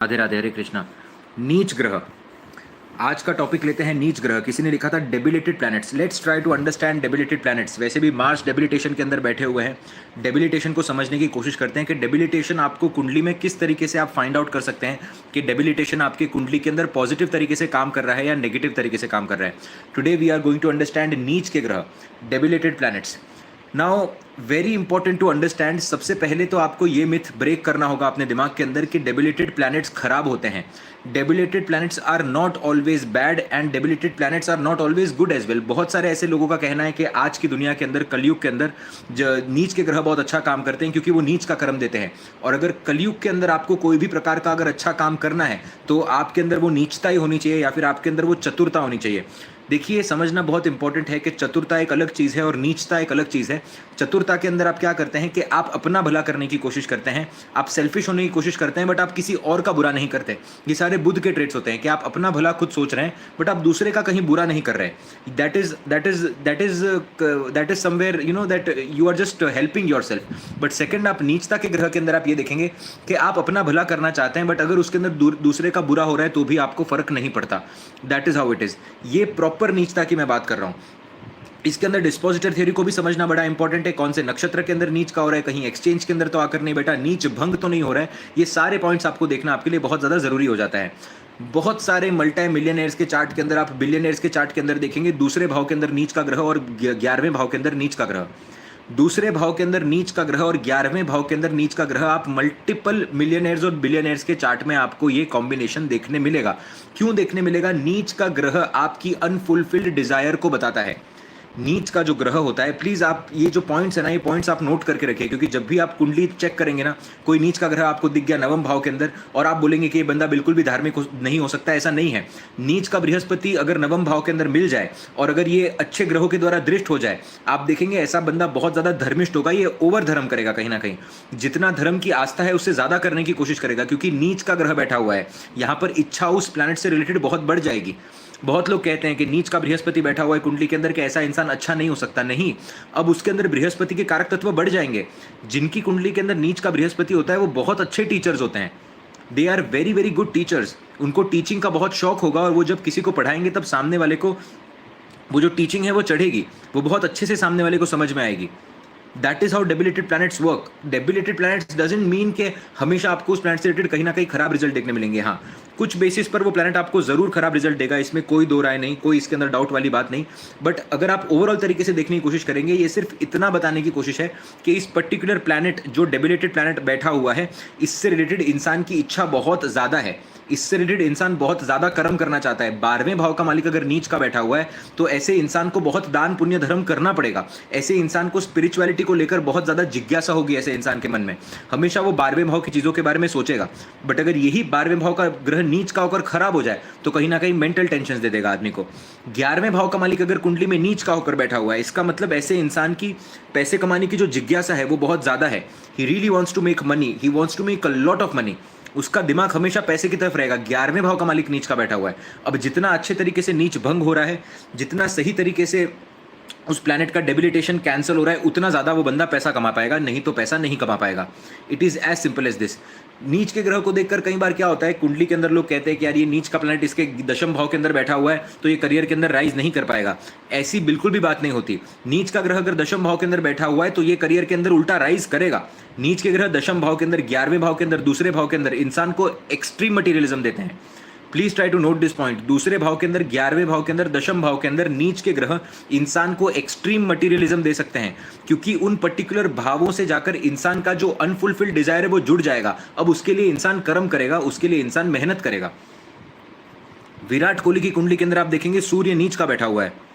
राधे राधे, हरे कृष्णा। नीच ग्रह, आज का टॉपिक लेते हैं नीच ग्रह। किसी ने लिखा था debilitated planets. Let's try to understand debilitated planets. वैसे भी मार्स डेबिलिटेशन के अंदर बैठे हुए हैं। डेबिलिटेशन को समझने की कोशिश करते हैं कि डेबिलिटेशन आपको कुंडली में किस तरीके से आप फाइंड आउट कर सकते हैं कि डेबिलिटेशन आपकी कुंडली के अंदर पॉजिटिव तरीके से काम कर रहा है या नेगेटिव तरीके से काम कर रहा है। Today we are going to understand नीच के ग्रह, debilitated planets. Now very important to understand, सबसे पहले तो आपको ये मिथ ब्रेक करना होगा अपने दिमाग के अंदर कि डेबिलिटेड प्लैनेट्स खराब होते हैं। Debilitated planets are not always bad and debilitated planets are not always good as well. बहुत सारे ऐसे लोगों का कहना है कि आज की दुनिया के अंदर, कलयुग के अंदर, नीच के ग्रह बहुत अच्छा काम करते हैं क्योंकि वो नीच का कर्म देते हैं। और अगर कलयुग के अंदर आपको कोई भी प्रकार का अगर अच्छा काम करना है तो आपके अंदर वो नीचता ही होनी चाहिए या फिर आपके अंदर वो चतुरता होनी चाहिए। देखिए, समझना बहुत इंपॉर्टेंट है कि चतुरता एक अलग चीज़ है और नीचता एक अलग चीज़ है। चतुरता के अंदर आप क्या करते हैं कि आप अपना भला करने की कोशिश करते हैं, आप सेल्फिश होने की कोशिश करते हैं, बट आप किसी और का बुरा नहीं करते। ये सारे बुद्ध के ट्रेट्स होते हैं कि आप अपना भला खुद सोच रहे हैं बट आप दूसरे का कहीं बुरा नहीं कर रहे। That is somewhere you know that you are just helping your self. But second, आप नीचता के ग्रह के अंदर आप ये देखेंगे कि आप अपना भला करना चाहते हैं बट अगर उसके अंदर दूसरे का बुरा हो रहा है तो भी आपको फर्क नहीं पड़ता। That is how it is. ये प्रॉपर नीचता की मैं बात कर रहा हूं। इसके अंदर डिस्पोजिटर थ्योरी को भी समझना बड़ा इंपॉर्टेंट है। कौन से नक्षत्र के अंदर नीच का हो रहा है, कहीं एक्सचेंज के अंदर तो आकर नहीं बैठा, नीच भंग तो नहीं हो रहा है। ये सारे पॉइंट्स आपको देखना आपके लिए बहुत ज़्यादा ज़रूरी हो जाता है। बहुत सारे मल्टी मिलियनर्स के चार्ट के अंदर, आप बिलियनर्स के चार्ट के अंदर देखेंगे दूसरे भाव के अंदर नीच का ग्रह और 11वें भाव के अंदर नीच का ग्रह, दूसरे भाव के अंदर नीच का ग्रह और 11वें भाव के अंदर नीच का ग्रह, आप मल्टीपल मिलियनर्स और बिलियनर्स के चार्ट में आपको ये कॉम्बिनेशन देखने मिलेगा। क्यों देखने मिलेगा? नीच का ग्रह आपकी अनफुलफिल्ड डिजायर को बताता है। नीच का जो ग्रह होता है, प्लीज आप ये जो पॉइंट्स है ना, ये पॉइंट्स आप नोट करके रखिए, क्योंकि जब भी आप कुंडली चेक करेंगे ना, कोई नीच का ग्रह आपको दिख गया नवम भाव के अंदर और आप बोलेंगे कि ये बंदा बिल्कुल भी धार्मिक नहीं हो सकता, ऐसा नहीं है। नीच का बृहस्पति अगर नवम भाव के अंदर मिल जाए और अगर ये अच्छे ग्रहों के द्वारा दृष्ट हो जाए, आप देखेंगे ऐसा बंदा बहुत ज्यादा धर्मिष्ठ होगा। ये ओवर धर्म करेगा, कहीं ना कहीं जितना धर्म की आस्था है उससे ज्यादा करने की कोशिश करेगा, क्योंकि नीच का ग्रह बैठा हुआ है। यहां पर इच्छा उस प्लैनेट से रिलेटेड बहुत बढ़ जाएगी। बहुत लोग कहते हैं कि नीच का बृहस्पति बैठा हुआ है कुंडली के अंदर कि ऐसा इंसान अच्छा नहीं हो सकता। नहीं, अब उसके अंदर बृहस्पति के कारक तत्व बढ़ जाएंगे। जिनकी कुंडली के अंदर नीच का बृहस्पति होता है वो बहुत अच्छे टीचर्स होते हैं। They are very very good teachers. उनको टीचिंग का बहुत शौक होगा और वो जब किसी को पढ़ाएंगे तब सामने वाले को वो जो टीचिंग है वो चढ़ेगी, वो बहुत अच्छे से सामने वाले को समझ में आएगी। That is how debilitated planets work. Debilitated planets doesn't mean कि हमेशा आपको उस प्लैनेट से रिलेटेड कहीं ना कहीं खराब रिजल्ट देखने मिलेंगे। हाँ, कुछ बेसिस पर वो प्लैनेट आपको जरूर खराब रिजल्ट देगा, इसमें कोई दो राय नहीं, कोई इसके अंदर डाउट वाली बात नहीं। बट अगर आप ओवरऑल तरीके से देखने की कोशिश करेंगे, ये सिर्फ इतना बताने की कोशिश है कि इस पर्टिकुलर प्लैनेट, जो डेबिलिटेड प्लैनेट बैठा हुआ है, इससे रिलेटेड इंसान की इच्छा बहुत ज्यादा है। इससे रिलेटेड इंसान बहुत ज्यादा कर्म करना चाहता है। 12वें भाव का मालिक अगर नीच का बैठा हुआ है तो ऐसे इंसान को बहुत दान पुण्य धर्म करना पड़ेगा। ऐसे इंसान को स्पिरिचुअलिटी को लेकर बहुत ज्यादा जिज्ञासा होगी। ऐसे इंसान के मन में हमेशा वो 12वें भाव की चीजों के बारे में सोचेगा। बट अगर यही 12वें भाव का ग्रह नीच का होकर खराब हो जाए तो कहीं ना कहीं मेंटल टेंशन दे देगा आदमी को। 11वें भाव का मालिक अगर कुंडली में नीच का होकर बैठा हुआ है, इसका मतलब ऐसे इंसान की पैसे कमाने की जो जिज्ञासा है वो बहुत ज्यादा है। He really wants to make money, he wants to make a lot of money. उसका दिमाग हमेशा पैसे की तरफ रहेगा। 11वें भाव का मालिक नीच का बैठा हुआ है। अब जितना अच्छे तरीके से नीच भंग हो रहा है, जितना सही तरीके से उस प्लैनेट का डेबिलिटेशन कैंसिल हो रहा है, उतना ज्यादा वो बंदा पैसा कमा पाएगा, नहीं तो पैसा नहीं कमा पाएगा। It is as simple as this. नीच के ग्रह को देखकर कई बार क्या होता है, कुंडली के अंदर लोग कहते हैं कि यार ये नीच का प्लैनेट इसके दशम भाव के अंदर बैठा हुआ है तो ये करियर के अंदर राइज नहीं कर पाएगा। ऐसी बिल्कुल भी बात नहीं होती। नीच का ग्रह अगर दशम भाव के अंदर बैठा हुआ है तो ये करियर के अंदर उल्टा राइज करेगा। नीच के ग्रह दशम भाव के अंदर, 11वें भाव के अंदर, दूसरे भाव के अंदर इंसान को एक्सट्रीम मटीरियलिज्म देते हैं। Please try to note this point. दूसरे भाव के अंदर, 11वें भाव के अंदर, दशम भाव के अंदर नीच के ग्रह इंसान को एक्सट्रीम मटीरियलिज्म दे सकते हैं, क्योंकि उन पर्टिकुलर भावों से जाकर इंसान का जो अनफुलफिल्ड डिजायर है वो जुड़ जाएगा। अब उसके लिए इंसान कर्म करेगा, उसके लिए इंसान मेहनत करेगा। विराट कोहली की कुंडली के अंदर आप देखेंगे सूर्य नीच का बैठा हुआ है।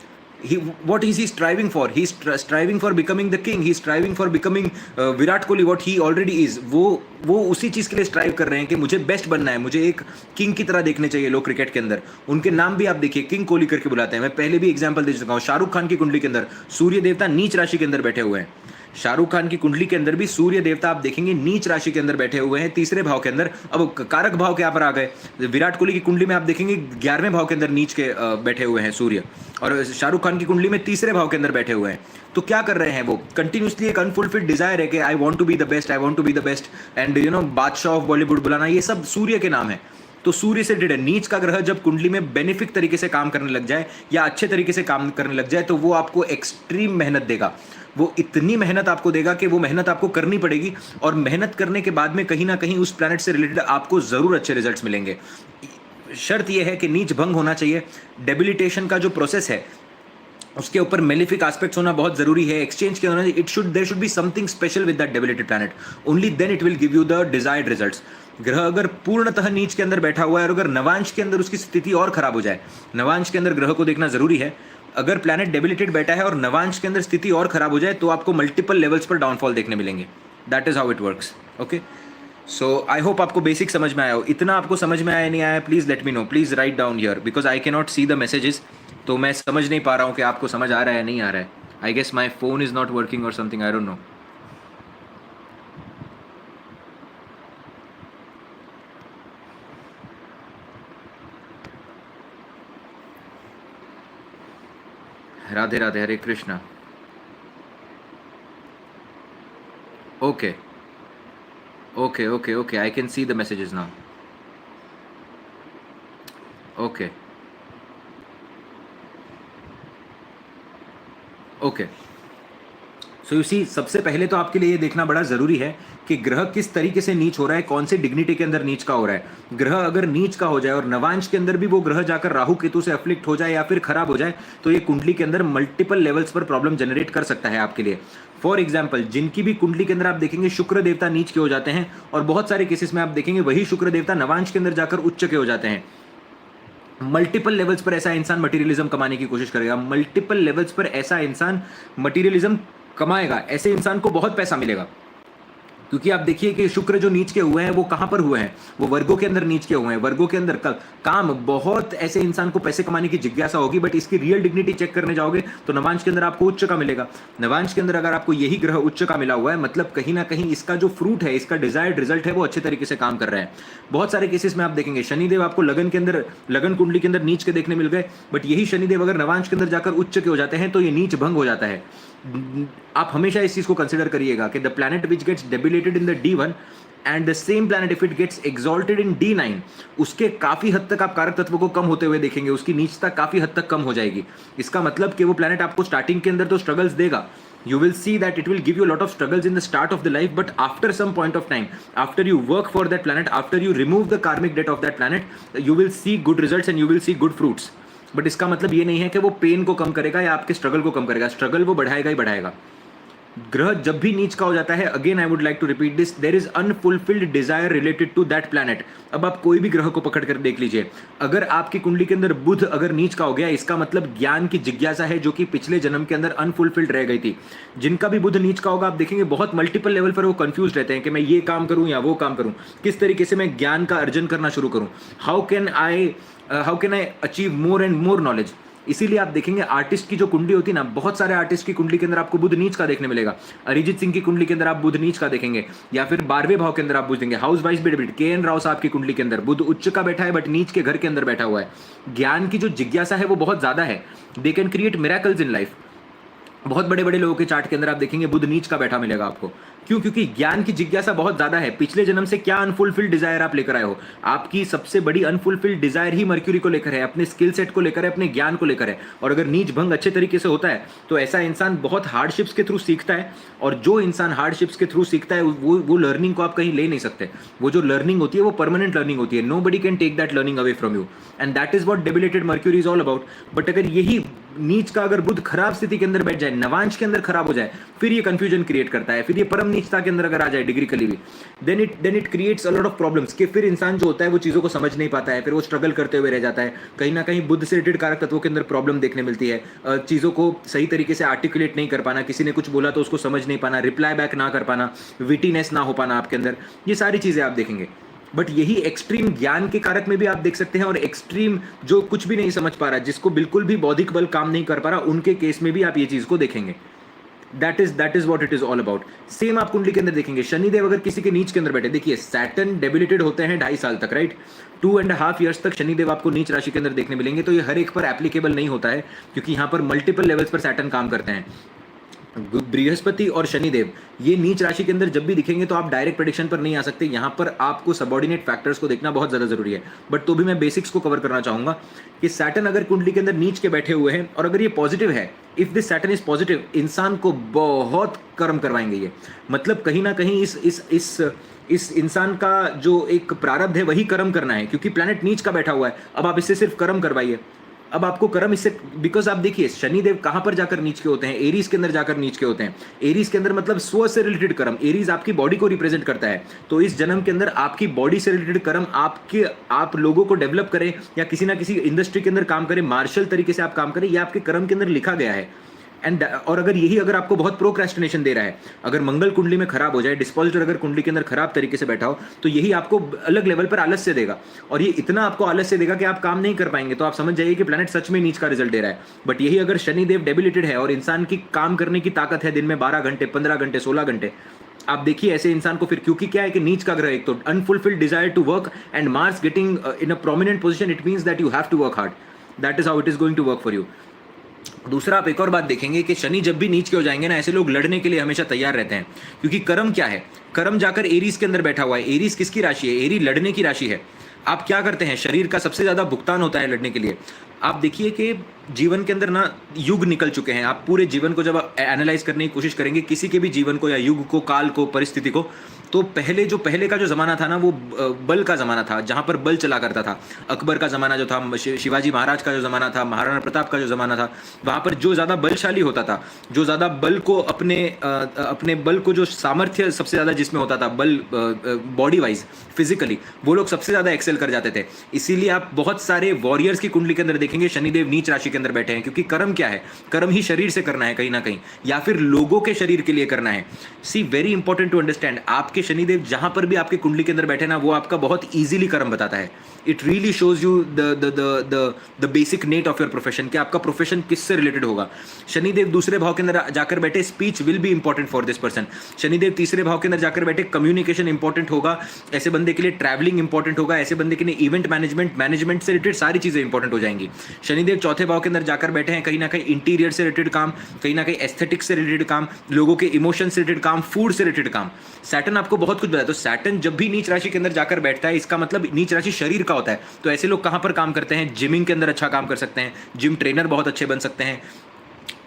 What is he striving for? He is striving for becoming the king. He is striving for becoming Virat Kohli, what he already is. वो उसी चीज के लिए स्ट्राइव कर रहे हैं कि मुझे बेस्ट बनना है, मुझे एक किंग की तरह देखने चाहिए लोग क्रिकेट के अंदर। उनके नाम भी आप देखिए, किंग कोहली करके बुलाते हैं। मैं पहले भी एग्जांपल दे चुका हूं। शाहरुख खान की कुंडली के अंदर सूर्य देवता नीच राशि के अंदर बैठे हुए हैं। शाहरुख खान की कुंडली के अंदर भी सूर्य देवता आप देखेंगे नीच राशि के अंदर बैठे हुए हैं, तीसरे भाव के अंदर। अब कारक भाव के यहाँ पर आ गए, विराट कोहली की कुंडली में आप देखेंगे 11वें भाव के अंदर नीच के बैठे हुए हैं सूर्य, और शाहरुख खान की कुंडली में तीसरे भाव के अंदर बैठे हुए हैं। तो क्या कर रहे हैं वो? कंटिन्यूसली एक अनफुलफिल्ड डिजायर है कि I want to be the best, I want to be the best, and बादशाह ऑफ बॉलीवुड बुलाना, ये सब सूर्य के नाम है। तो सूर्य से रिलेटेड नीच का ग्रह जब कुंडली में बेनिफिक तरीके से काम करने लग जाए या अच्छे तरीके से काम करने लग जाए, तो वो आपको एक्सट्रीम मेहनत देगा। वो इतनी मेहनत आपको देगा कि वो मेहनत आपको करनी पड़ेगी, और मेहनत करने के बाद में कहीं ना कहीं उस प्लैनेट से रिलेटेड आपको जरूर अच्छे रिजल्ट्स मिलेंगे। शर्त यह है कि नीच भंग होना चाहिए। डेबिलिटेशन का जो प्रोसेस है उसके ऊपर मेलिफिक एस्पेक्ट्स होना बहुत जरूरी है। एक्सचेंज के होना, there should be something special with that debilitated planet, only then it will give you the desired results. ग्रह अगर पूर्णतः नीच के अंदर बैठा हुआ है और अगर नवांश के अंदर उसकी स्थिति और खराब हो जाए, नवांश के अंदर ग्रह को देखना जरूरी है। अगर प्लैनेट डेबिलिटेड बैठा है और नवांश के अंदर स्थिति और खराब हो जाए, तो आपको मल्टीपल लेवल्स पर डाउनफॉल देखने मिलेंगे। That is how it works. Okay, so I hope आपको बेसिक समझ में आया हो। इतना आपको समझ में आया नहीं आया, please let me know, please write down here, because I can not C the messages. तो मैं समझ नहीं पा रहा हूँ कि आपको समझ आ रहा है या नहीं आ रहा है। I guess my phone is not working or something, I don't know. Radhe Radhe, Hare Krishna. Okay okay okay okay, I can see the messages now. Okay okay, so you see, सबसे पहले तो आपके लिए ये देखना बड़ा जरूरी है कि ग्रह किस तरीके से नीच हो रहा है, कौन से डिग्निटी के अंदर नीच का हो रहा है। ग्रह अगर नीच का हो जाए और नवांश के अंदर भी वो ग्रह जाकर राहु केतु से अफ्लिक्ट हो जाए या फिर खराब हो जाए, तो ये कुंडली के अंदर मल्टीपल लेवल्स पर प्रॉब्लम जनरेट कर सकता है आपके लिए। फॉर एग्जाम्पल, जिनकी भी कुंडली के अंदर आप देखेंगे शुक्र देवता नीच के हो जाते हैं, और बहुत सारे केसेस में आप देखेंगे वही शुक्र देवता नवांश के अंदर जाकर उच्च के हो जाते हैं। मल्टीपल लेवल्स पर ऐसा इंसान मटेरियलिज्म कमाने की कोशिश करेगा, मल्टीपल लेवल्स पर ऐसा इंसान मटेरियलिज्म कमाएगा, ऐसे इंसान को बहुत पैसा मिलेगा। क्योंकि आप देखिए कि शुक्र जो नीच के हुए हैं वो कहां पर हुए हैं, वो वर्गों के अंदर नीच के हुए हैं। वर्गों के अंदर काम, बहुत ऐसे इंसान को पैसे कमाने की जिज्ञासा होगी, बट इसकी रियल डिग्निटी चेक करने जाओगे तो नवांश के अंदर आपको उच्च का मिलेगा। नवांश के अंदर अगर आपको यही ग्रह उच्च का मिला हुआ है, मतलब कहीं ना कहीं इसका जो फ्रूट है, इसका डिजायर्ड रिजल्ट है, वो अच्छे तरीके से काम कर रहा है। बहुत सारे केसेस में आप देखेंगे शनिदेव आपको लगन के अंदर, लगन कुंडली के अंदर नीच के देखने मिल गए, बट यही शनिदेव अगर नवांश के अंदर जाकर उच्च के हो जाते हैं तो ये नीच भंग हो जाता है। आप हमेशा इस चीज को कंसिडर करिएगा कि the planet which gets debilitated in the D1 and the same planet if it gets exalted in D9, उसके काफी हद तक आप कारक तत्व को कम होते हुए देखेंगे, उसकी नीचता काफी हद तक कम हो जाएगी। इसका मतलब कि वो प्लैनेट आपको स्टार्टिंग के अंदर तो स्ट्रगल्स देगा, you will see that it will give you a lot of struggles in the start of the life, but after some point of time, after you work for that planet, after you remove the karmic debt of that planet, you will see good results and you will see good fruits. But इसका मतलब ये नहीं है कि वो pen को कम करेगा या आपके स्ट्रगल को कम करेगा, स्ट्रगल वो बढ़ाएगा ही बढ़ाएगा। ग्रह जब भी नीच का हो जाता है, again I would like to repeat this, there is unfulfilled desire related to that planet. अब आप कोई भी ग्रह को पकड़ कर देख लीजिए, अगर आपकी कुंडली के अंदर बुध अगर नीच का हो गया, इसका मतलब ज्ञान की जिज्ञासा है जो कि पिछले जन्म के अंदर अनफुलफिल्ड रह गई थी। जिनका भी बुध नीच का होगा, आप देखेंगे बहुत मल्टीपल लेवल पर वो कंफ्यूज रहते हैं कि मैं ये काम करूं या वो काम करूं, किस तरीके से मैं ज्ञान का अर्जन करना शुरू करूं, how can I achieve more and more knowledge. इसीलिए आप देखेंगे आर्टिस्ट की जो कुंडली होती है ना, बहुत सारे आर्टिस्ट की कुंडली के अंदर आपको बुध नीच का देखने मिलेगा। अरिजीत सिंह की कुंडली के अंदर आप बुध नीच का देखेंगे, या फिर 12वें भाव के अंदर आप बुध देंगे। House wise bit KN Rao साहब की कुंडली के अंदर बुध उच्च का बैठा है, बट नीच के घर के अंदर बैठा हुआ है। ज्ञान की जो जिज्ञासा है वो बहुत ज्यादा है, they can create miracles in life. बहुत बड़े बड़े लोगों के चार्ट के अंदर आप देखेंगे बुध नीच का बैठा मिलेगा आपको। क्यों? क्योंकि ज्ञान की जिज्ञासा बहुत ज्यादा है। पिछले जन्म से क्या अनफुलफिल्ड डिजायर आप लेकर आए हो, आपकी सबसे बड़ी अनफुलफिल्ड डिजायर ही मर्क्यूरी को लेकर है, अपने स्किल सेट को लेकर है, अपने ज्ञान को लेकर है। और अगर नीच भंग अच्छे तरीके से होता है तो ऐसा इंसान बहुत हार्डशिप्स के थ्रू सीखता है, और जो इंसान हार्डशिप्स के थ्रू सीखता है वो लर्निंग को आप कहीं ले नहीं सकते। वो जो लर्निंग होती है वो परमानेंट लर्निंग होती है, nobody can take that learning away from you, and that is what debilitated Mercury is all about. But अगर यही नीच का अगर बुध खराब स्थिति के अंदर बैठ जाए, नवांश के अंदर खराब हो जाए, फिर ये कंफ्यूजन क्रिएट करता है। फिर ये परम नीचता के अंदर अगर आ जाए डिग्रिकली भी, then it creates a lot of problems, कि फिर इंसान जो होता है वो चीजों को समझ नहीं पाता है, फिर वो स्ट्रगल करते हुए रह जाता है। कहीं ना कहीं बुध से रिलेटेड कारक तत्वों के अंदर प्रॉब्लम देखने मिलती है, चीजों को सही तरीके से आर्टिकुलेट नहीं कर पाना, किसी ने कुछ बोला तो उसको समझ नहीं पाना, रिप्लाई बैक ना कर पाना, विटीनेस ना हो पाना आपके अंदर, ये सारी चीजें आप देखेंगे। बट यही एक्सट्रीम ज्ञान के कारक में भी आप देख सकते हैं, और एक्सट्रीम जो कुछ भी नहीं समझ पा रहा, जिसको बिल्कुल भी बौद्धिक बल काम नहीं कर पा रहा, उनके केस में भी आप ये चीज को देखेंगे। That is what it is all about. Same आप कुंडली के अंदर देखेंगे, शनिदेव अगर किसी के नीच के अंदर बैठे, देखिए सैटर्न डेबिलिटेड होते हैं 2.5 साल तक, राइट, 2.5 ईयर्स तक शनिदेव आपको नीच राशि के अंदर देखने मिलेंगे। तो ये हर एक पर एप्लीकेबल नहीं होता है, क्योंकि यहाँ पर मल्टीपल लेवल्स पर सैटर्न काम करते हैं। बृहस्पति और शनिदेव ये नीच राशि के अंदर जब भी दिखेंगे तो आप डायरेक्ट प्रेडिक्शन पर नहीं आ सकते, यहां पर आपको सबऑर्डिनेट फैक्टर्स को देखना बहुत ज्यादा जरूरी है। बट तो भी मैं बेसिक्स को कवर करना चाहूंगा कि सैटर्न अगर कुंडली के अंदर नीच के बैठे हुए हैं और अगर ये पॉजिटिव है, if this Saturn is positive, इंसान को बहुत कर्म करवाएंगे ये। मतलब कहीं ना कहीं इस इंसान का जो एक प्रारब्ध है वही कर्म करना है, क्योंकि प्लैनेट नीच का बैठा हुआ है। अब आप इससे सिर्फ कर्म करवाइए, अब आपको कर्म इससे, बिकॉज आप देखिए शनिदेव कहां पर जाकर नीच के होते हैं, एरीज के अंदर जाकर नीच के होते हैं। एरीज के अंदर मतलब स्व से रिलेटेड कर्म, एरीज आपकी बॉडी को रिप्रेजेंट करता है। तो इस जन्म के अंदर आपकी बॉडी से रिलेटेड कर्म आप लोगों को डेवलप करें या किसी ना किसी इंडस्ट्री के अंदर काम करें, मार्शल तरीके से आप काम करें, यह आपके कर्म के अंदर लिखा गया है। और अगर आपको बहुत प्रोक्रेस्टिनेशन दे रहा है, अगर मंगल कुंडली में खराब हो जाए, डिस्पोजिटर अगर कुंडली के अंदर खराब तरीके से बैठा हो, तो यही आपको अलग लेवल पर आलस्य देगा। और ये इतना आपको आलस्य देगा कि आप काम नहीं कर पाएंगे। तो आप समझ जाइए कि प्लैनेट सच में नीच का रिजल्ट दे रहा है। बट यही अगर शनिदेव डेबिलिटेड है और इंसान की काम करने की ताकत है दिन में 12 घंटे, 15 घंटे, 16 घंटे, आप देखिए ऐसे इंसान को फिर, क्योंकि क्या है कि नीच का ग्रह एक तो unfulfilled desire to work and Mars getting in a prominent position, it means that you have to work hard. That is how it is going to work for you. दूसरा, आप एक और बात देखेंगे कि शनि जब भी नीच के हो जाएंगे ना, ऐसे लोग लड़ने के लिए हमेशा तैयार रहते हैं, क्योंकि कर्म क्या है, कर्म जाकर एरीज के अंदर बैठा हुआ है। एरीज किसकी राशि है? एरी लड़ने की राशि है। आप क्या करते हैं, शरीर का सबसे ज्यादा भुगतान होता है लड़ने के लिए। आप देखिए कि जीवन के अंदर ना युग निकल चुके हैं। आप पूरे जीवन को जब एनालाइज करने की कोशिश करेंगे, किसी के भी जीवन को या युग को, काल को, परिस्थिति को, तो पहले का जो जमाना था ना, वो बल का जमाना था, जहां पर बल चला करता था। अकबर का जमाना जो था, शिवाजी महाराज का जो जमाना था, महाराणा प्रताप का जो जमाना था, वहां पर जो ज्यादा बलशाली होता था, जो ज्यादा बल को अपने बल को, जो सामर्थ्य सबसे ज्यादा जिसमें होता था, बल बॉडी वाइज, फिजिकली, वो लोग सबसे ज्यादा एक्सेल कर जाते थे। इसीलिए आप बहुत सारे वॉरियर्स की कुंडली के अंदर देखेंगे शनिदेव नीच राशि के अंदर बैठे हैं, क्योंकि कर्म क्या है, कर्म ही शरीर से करना है कहीं ना कहीं, या फिर लोगों के शरीर के लिए करना है। सी, वेरी इंपॉर्टेंट टू अंडरस्टैंड, आपके शनिदेव जहां पर भी आपकी कुंडली के अंदर बैठे ना, वो आपका बहुत इजीली कर्म बताता है। It really shows you the basic net of your profession, कि आपका प्रोफेशन किससे रिलेटेड होगा। शनिदेव दूसरे भाव के अंदर जाकर बैठे, speech will be important for this person. Shanidev तीसरे भाव के अंदर जाकर बैठे, कम्युनिकेशन इंपॉर्टेंट होगा ऐसे बंदे के लिए, ट्रैवलिंग इंपॉर्टेंट होगा ऐसे बंदे के लिए, इवेंट मैनेजमेंट से रिलेटेड सारी चीजें इंपॉर्टेंट हो जाएंगी। शनिदेव चौथे भाव के अंदर जाकर बैठे हैं, कहीं ना कहीं इंटीरियर से रिलेटेड काम, कहीं ना कहीं एस्थेटिक्स से रिलेटेड काम, लोगों के इमोशन से रिलेटेड काम, फूड से रिलेटेड काम। सैटर्न आपको बहुत कुछ बताता है। तो सैटर्न जब भी नीच राशि के अंदर जाकर बैठता है, इसका मतलब नीच राशि शरीर का होता है। तो ऐसे लोग कहां पर काम करते हैं? जिमिंग के अंदर अच्छा काम कर सकते हैं, जिम ट्रेनर बहुत अच्छे बन सकते हैं।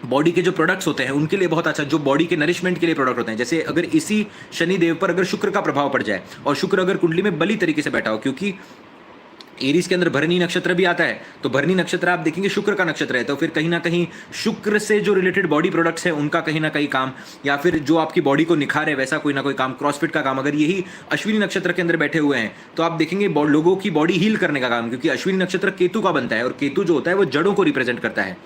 बॉडी के जो प्रोडक्ट्स होते हैं उनके लिए बहुत अच्छा, जो बॉडी के नरिशमेंट के लिए प्रोडक्ट होते हैं। जैसे अगर इसी शनिदेव पर अगर शुक्र का प्रभाव पड़ जाए, और शुक्र अगर कुंडली में बली तरीके से बैठा हो, क्योंकि एरीज के अंदर भरणी नक्षत्र भी आता है, तो भरणी नक्षत्र आप देखेंगे शुक्र का नक्षत्र है, तो फिर कहीं ना कहीं शुक्र से जो रिलेटेड बॉडी प्रोडक्ट्स है उनका कहीं ना कहीं काम, या फिर जो आपकी बॉडी को निखारे वैसा कोई ना कोई काम, क्रॉसफिट का काम, अगर यही अश्विनी नक्षत्र के अंदर बैठे हुए हैं, तो आप देखेंगे लोगों की बॉडी हील करने का काम, क्योंकि अश्विनी नक्षत्र केतु का बनता है, और केतु जो होता है वो जड़ों को रिप्रेजेंट करता है।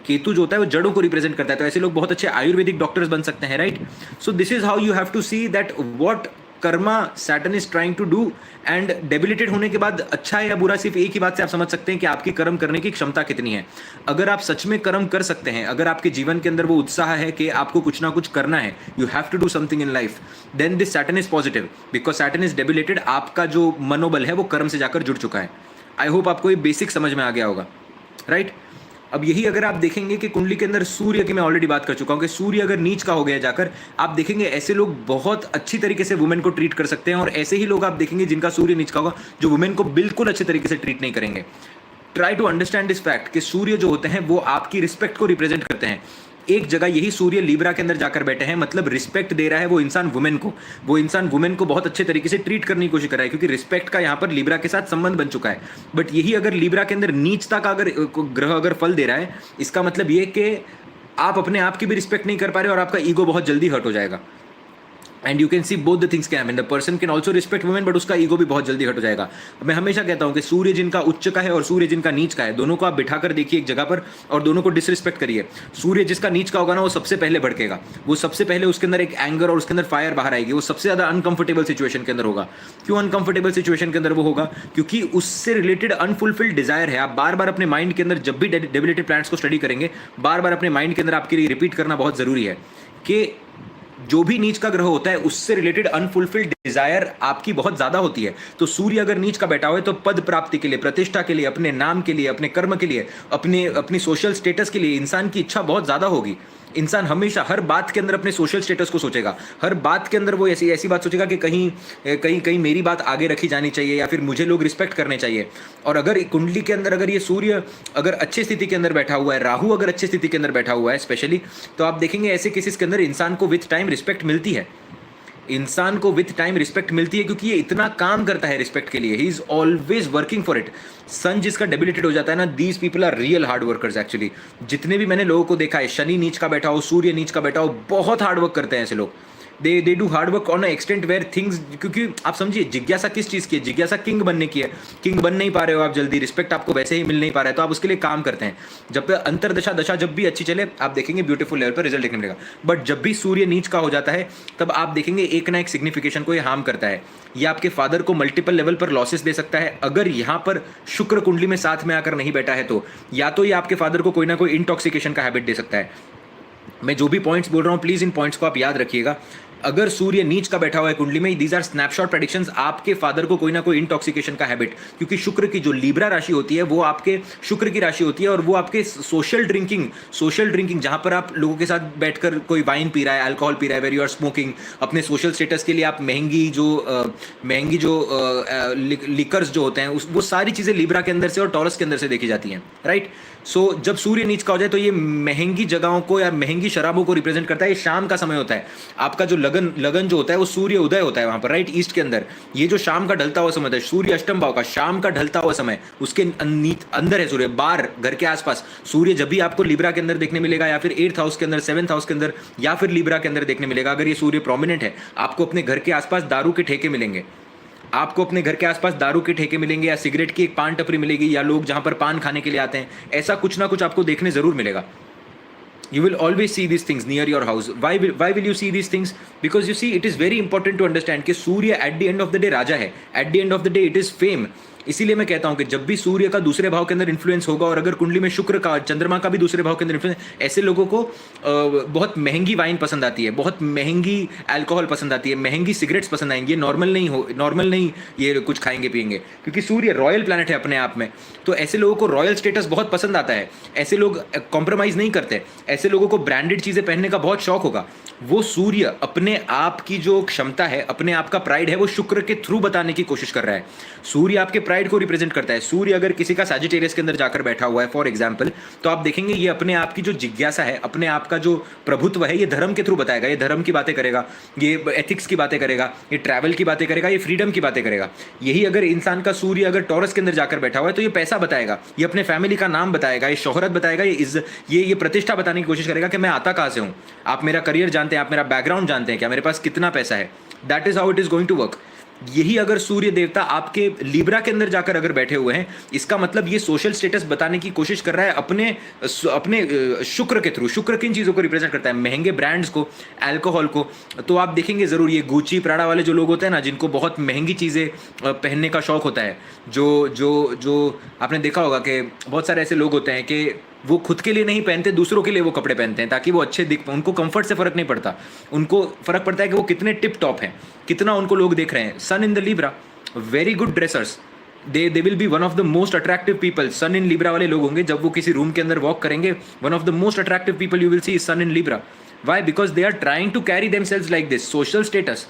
केतु जो होता है वो जड़ों को रिप्रेजेंट करता है। तो ऐसे लोग बहुत अच्छे आयुर्वेदिक डॉक्टर्स बन सकते हैं, right. So this is how you have to see that what karma Saturn is trying to do. And debilitated होने के बाद अच्छा है या बुरा, सिर्फ एक ही बात से आप समझ सकते हैं कि आपकी कर्म करने की क्षमता कितनी है। अगर आप सच में कर्म कर सकते हैं, अगर आपके जीवन के अंदर वो उत्साह है कि आपको कुछ ना कुछ करना है, you have to do something in life, then this Saturn is positive, because Saturn is debilitated. आपका जो मनोबल है वो कर्म से जाकर जुड़ चुका है। आई होप आपको ये बेसिक समझ में आ गया होगा, राइट। अब यही अगर आप देखेंगे कि कुंडली के अंदर सूर्य की मैं ऑलरेडी बात कर चुका हूं कि सूर्य अगर नीच का हो गया जाकर, आप देखेंगे ऐसे लोग बहुत अच्छी तरीके से वुमेन को ट्रीट कर सकते हैं। और ऐसे ही लोग आप देखेंगे जिनका सूर्य नीच का होगा, जो वुमेन को बिल्कुल अच्छे तरीके से ट्रीट नहीं करेंगे। Try to understand this fact कि सूर्य जो होते हैं वो आपकी रिस्पेक्ट को रिप्रेजेंट करते हैं। एक जगह यही सूर्य लीब्रा के अंदर जाकर बैठे हैं, मतलब रिस्पेक्ट दे रहा है वो इंसान वुमेन को, वो इंसान वुमेन को बहुत अच्छे तरीके से ट्रीट करने की कोशिश कर रहा है, क्योंकि रिस्पेक्ट का यहाँ पर लीब्रा के साथ संबंध बन चुका है। बट यही अगर लीब्रा के अंदर नीचता का अगर ग्रह अगर फल दे रहा है, इसका मतलब ये कि आप अपने आप की भी रिस्पेक्ट नहीं कर पा रहे और आपका ईगो बहुत जल्दी हर्ट हो जाएगा। And you can C both the things can happen. The person can also respect women, but उसका ईगो भी बहुत जल्दी हट हो जाएगा। मैं हमेशा कहता हूं कि सूर्य जिनका उच्च का है और सूर्य जिनका नीच का है, दोनों को आप बिठाकर देखिए एक जगह पर और दोनों को डिसरिस्पेक्ट करिए। सूर्य जिसका नीच का होगा ना, वो सबसे पहले भड़केगा, वो सबसे पहले उसके अंदर एक एंगर और उसके अंदर फायर बाहर आएगी, वो सबसे ज्यादा अनकंफर्टेबल सिचुएशन के अंदर होगा। क्यों अनकंफर्टेबल सिचुएशन के अंदर वो होगा? क्योंकि उससे रिलेटेड अनफुलफिल्ड डिजायर है। आप बार बार अपने माइंड के अंदर जब भी डेबिलिटेड प्लैनेट्स को स्टडी करेंगे, बार बार अपने माइंड के अंदर आपके लिए रिपीट करना बहुत जरूरी है कि जो भी नीच का ग्रह होता है उससे रिलेटेड अनफुलफिल्ड डिजायर आपकी बहुत ज्यादा होती है। तो सूर्य अगर नीच का बैठा हुआ है तो पद प्राप्ति के लिए, प्रतिष्ठा के लिए, अपने नाम के लिए, अपने कर्म के लिए, अपने अपनी सोशल स्टेटस के लिए इंसान की इच्छा बहुत ज्यादा होगी। इंसान हमेशा हर बात के अंदर अपने सोशल स्टेटस को सोचेगा, हर बात के अंदर वो ऐसी ऐसी बात सोचेगा कि कहीं कहीं कहीं मेरी बात आगे रखी जानी चाहिए या फिर मुझे लोग रिस्पेक्ट करने चाहिए। और अगर कुंडली के अंदर अगर ये सूर्य अगर अच्छी स्थिति के अंदर बैठा हुआ है, राहु अगर अच्छी स्थिति के अंदर बैठा हुआ है स्पेशली, तो आप देखेंगे ऐसे केसेस के अंदर इंसान को विथ टाइम रिस्पेक्ट मिलती है। इंसान को विथ टाइम रिस्पेक्ट मिलती है क्योंकि ये इतना काम करता है रिस्पेक्ट के लिए, he is always working for it. Sun जिसका डेबिलिटेड हो जाता है ना, these people are real hard workers actually. जितने भी मैंने लोगों को देखा है, शनि नीच का बैठा हो, सूर्य नीच का बैठा हो, बहुत हार्ड वर्क करते हैं ऐसे लोग। They do hard work on a extent where things, क्योंकि आप समझिए जिज्ञासा किस चीज़ की है, जिज्ञासा किंग बनने की है। किंग बन नहीं पा रहे हो आप जल्दी, रिस्पेक्ट आपको वैसे ही मिल नहीं पा रहा है, तो आप उसके लिए काम करते हैं। जब अंतरदशा दशा जब भी अच्छी चले, आप देखेंगे ब्यूटीफुल लेवल पर रिजल्ट देखने मिलेगा। बट जब भी सूर्य नीच का हो जाता है तब आप देखेंगे एक ना एक सिग्निफिकेशन को ये हार्म करता है। ये आपके फादर को मल्टीपल लेवल पर लॉसेस दे सकता है अगर यहाँ पर शुक्र कुंडली में साथ में आकर नहीं बैठा है तो। या तो ये आपके फादर को कोई ना कोई इंटॉक्सिकेशन का हैबिट दे सकता है। मैं जो भी पॉइंट्स बोल रहा हूँ प्लीज इन पॉइंट्स को आप याद रखिएगा। अगर सूर्य नीच का बैठा हुआ है कुंडली में, दीज आर स्नैपशॉट प्रेडिक्शंस, आपके फादर को कोई ना कोई इंटॉक्सिकेशन का हैबिट, क्योंकि शुक्र की जो लीब्रा राशि होती है वो आपके शुक्र की राशि होती है और वो आपके सोशल ड्रिंकिंग जहां पर आप लोगों के साथ बैठकर कोई वाइन पी रहा है, अल्कोहल पी रहा है, वेर यू आर स्मोकिंग, अपने सोशल स्टेटस के लिए आप महंगी जो लिकर्स जो होते हैं वो सारी चीजें लीब्रा के अंदर से और टॉरस के अंदर से देखी जाती हैं, राइट। सो जब सूर्य नीच का हो जाए तो ये महंगी जगहों को या महंगी शराबों को रिप्रेजेंट करता है। ये शाम का समय होता है, आपका जो लगन जो होता है वो सूर्य उदय होता है वहां पर, राइट, ईस्ट के अंदर। ये जो शाम का ढलता हुआ समय होता है, सूर्य अष्टम भाव का शाम का ढलता हुआ समय, उसके अंदर है सूर्य, बाहर घर के आसपास सूर्य जब भी आपको लिब्रा के अंदर देखने मिलेगा या फिर 8th हाउस के अंदर, 7th हाउस के अंदर या फिर लिब्रा के अंदर देखने मिलेगा। अगर ये सूर्य प्रोमिनेंट है, आपको अपने घर के आसपास दारू के ठेके मिलेंगे, आपको अपने घर के आसपास दारू के ठेके मिलेंगे या सिगरेट की एक पान टपरी मिलेगी या लोग जहां पर पान खाने के लिए आते हैं, ऐसा कुछ ना कुछ आपको देखने जरूर मिलेगा। You will always see these things near your house. Why will you see these things? Because you see, it is very important to understand कि सूर्य at the end of the day राजा है, at the end of the day it is fame. इसीलिए मैं कहता हूं कि जब भी सूर्य का दूसरे भाव के अंदर इन्फ्लुएंस होगा और अगर कुंडली में शुक्र का, चंद्रमा का भी दूसरे भाव के अंदर इन्फ्लुएंस, ऐसे लोगों को बहुत महंगी वाइन पसंद आती है, बहुत महंगी अल्कोहल पसंद आती है, महंगी सिगरेट्स पसंद आएंगी। नॉर्मल नहीं ये कुछ खाएंगे पिएंगे, क्योंकि सूर्य रॉयल प्लैनेट है अपने आप में। तो ऐसे लोगों को रॉयल स्टेटस बहुत पसंद आता है, ऐसे लोग कॉम्प्रोमाइज नहीं करते, ऐसे लोगों को ब्रांडेड चीजें पहनने का बहुत शौक होगा। वो सूर्य अपने आप की जो क्षमता है, अपने आप का प्राइड है, वो शुक्र के थ्रू बताने की कोशिश कर रहा है। सूर्य आपके प्राइड को रिप्रेजेंट करता है। सूर्य अगर किसी का सैजिटेरियस के अंदर जाकर बैठा हुआ है फॉर एग्जांपल, तो आप देखेंगे ये अपने आप की जो जिज्ञासा है, अपने आप का जो प्रभुत्व है, ये धर्म के थ्रू बताएगा, ये धर्म की बातें करेगा, ये एथिक्स की बातें करेगा, ये ट्रैवल की बातें करेगा, ये फ्रीडम की बातें करेगा। यही अगर इंसान का सूर्य अगर टॉरस के अंदर जाकर बैठा हुआ है तो ये पैसा बताएगा, ये अपने फैमिली का नाम बताएगा, ये शोहरत बताएगा, ये प्रतिष्ठा बताने की कोशिश करेगा कि मैं आता कहां से हूं, आप मेरा करियर जानते हैं, आप मेरा बैकग्राउंड जानते हैं क्या, मेरे पास कितना पैसा है। That is how it is going to work. यही अगर सूर्य देवता आपके लिब्रा के अंदर जाकर अगर बैठे हुए हैं, इसका मतलब ये सोशल स्टेटस बताने की कोशिश कर रहा है अपने शुक्र के थ्रू। शुक्र किन चीज़ों को रिप्रेजेंट करता है? महंगे ब्रांड्स को, अल्कोहल को। तो आप देखेंगे ज़रूर ये गुची प्राडा वाले जो लोग होते हैं ना, जिनको बहुत महंगी चीज़ें पहनने का शौक होता है, जो आपने देखा होगा कि बहुत सारे ऐसे लोग होते हैं कि वो खुद के लिए नहीं पहनते, दूसरों के लिए वो कपड़े पहनते हैं ताकि वो अच्छे दिख, उनको कंफर्ट से फर्क नहीं पड़ता, उनको फर्क पड़ता है कि वो कितने टिप टॉप हैं, कितना उनको लोग देख रहे हैं। Sun in the Libra, very good dressers, they will be one of the most attractive people. Sun in Libra वाले लोग होंगे, जब वो किसी रूम के अंदर वॉक करेंगे, one of the most attractive people you will see sun in Libra. Why? Because they are trying to carry themselves like this. Social status,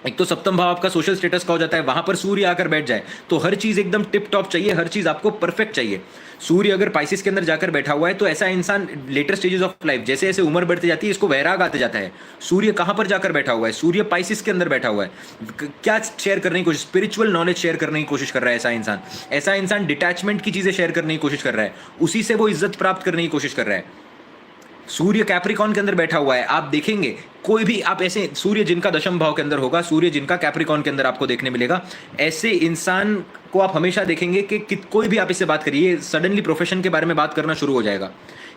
एक तो सप्तम भाव आपका सोशल स्टेटस का हो जाता है, वहां पर सूर्य आकर बैठ जाए तो हर चीज एकदम टिप टॉप चाहिए, हर चीज आपको परफेक्ट चाहिए। सूर्य अगर पाइसिस के अंदर जाकर बैठा हुआ है तो ऐसा इंसान लेटर स्टेजेस ऑफ लाइफ, जैसे जैसे उम्र बढ़ती जाती है, इसको वैराग आते जाता है। सूर्य कहां पर जाकर बैठा हुआ है? सूर्य पाइसिस के अंदर बैठा हुआ है। क्या शेयर करने की कोशिश? स्पिरिचुअल नॉलेज शेयर करने की कोशिश कर रहा है ऐसा इंसान डिटैचमेंट की चीजें शेयर करने की कोशिश कर रहा है, उसी से वो इज्जत प्राप्त करने की कोशिश कर रहा है। सूर्य कैप्रिकॉन के अंदर बैठा हुआ है, आप देखेंगे कोई भी, आप ऐसे सूर्य जिनका दशम भाव के अंदर होगा, सूर्य जिनका कैप्रिकॉन के अंदर आपको देखने मिलेगा, ऐसे इंसान को आप हमेशा देखेंगे कि कोई भी आप इससे बात करिए, सडनली प्रोफेशन के बारे में बात करना शुरू हो जाएगा।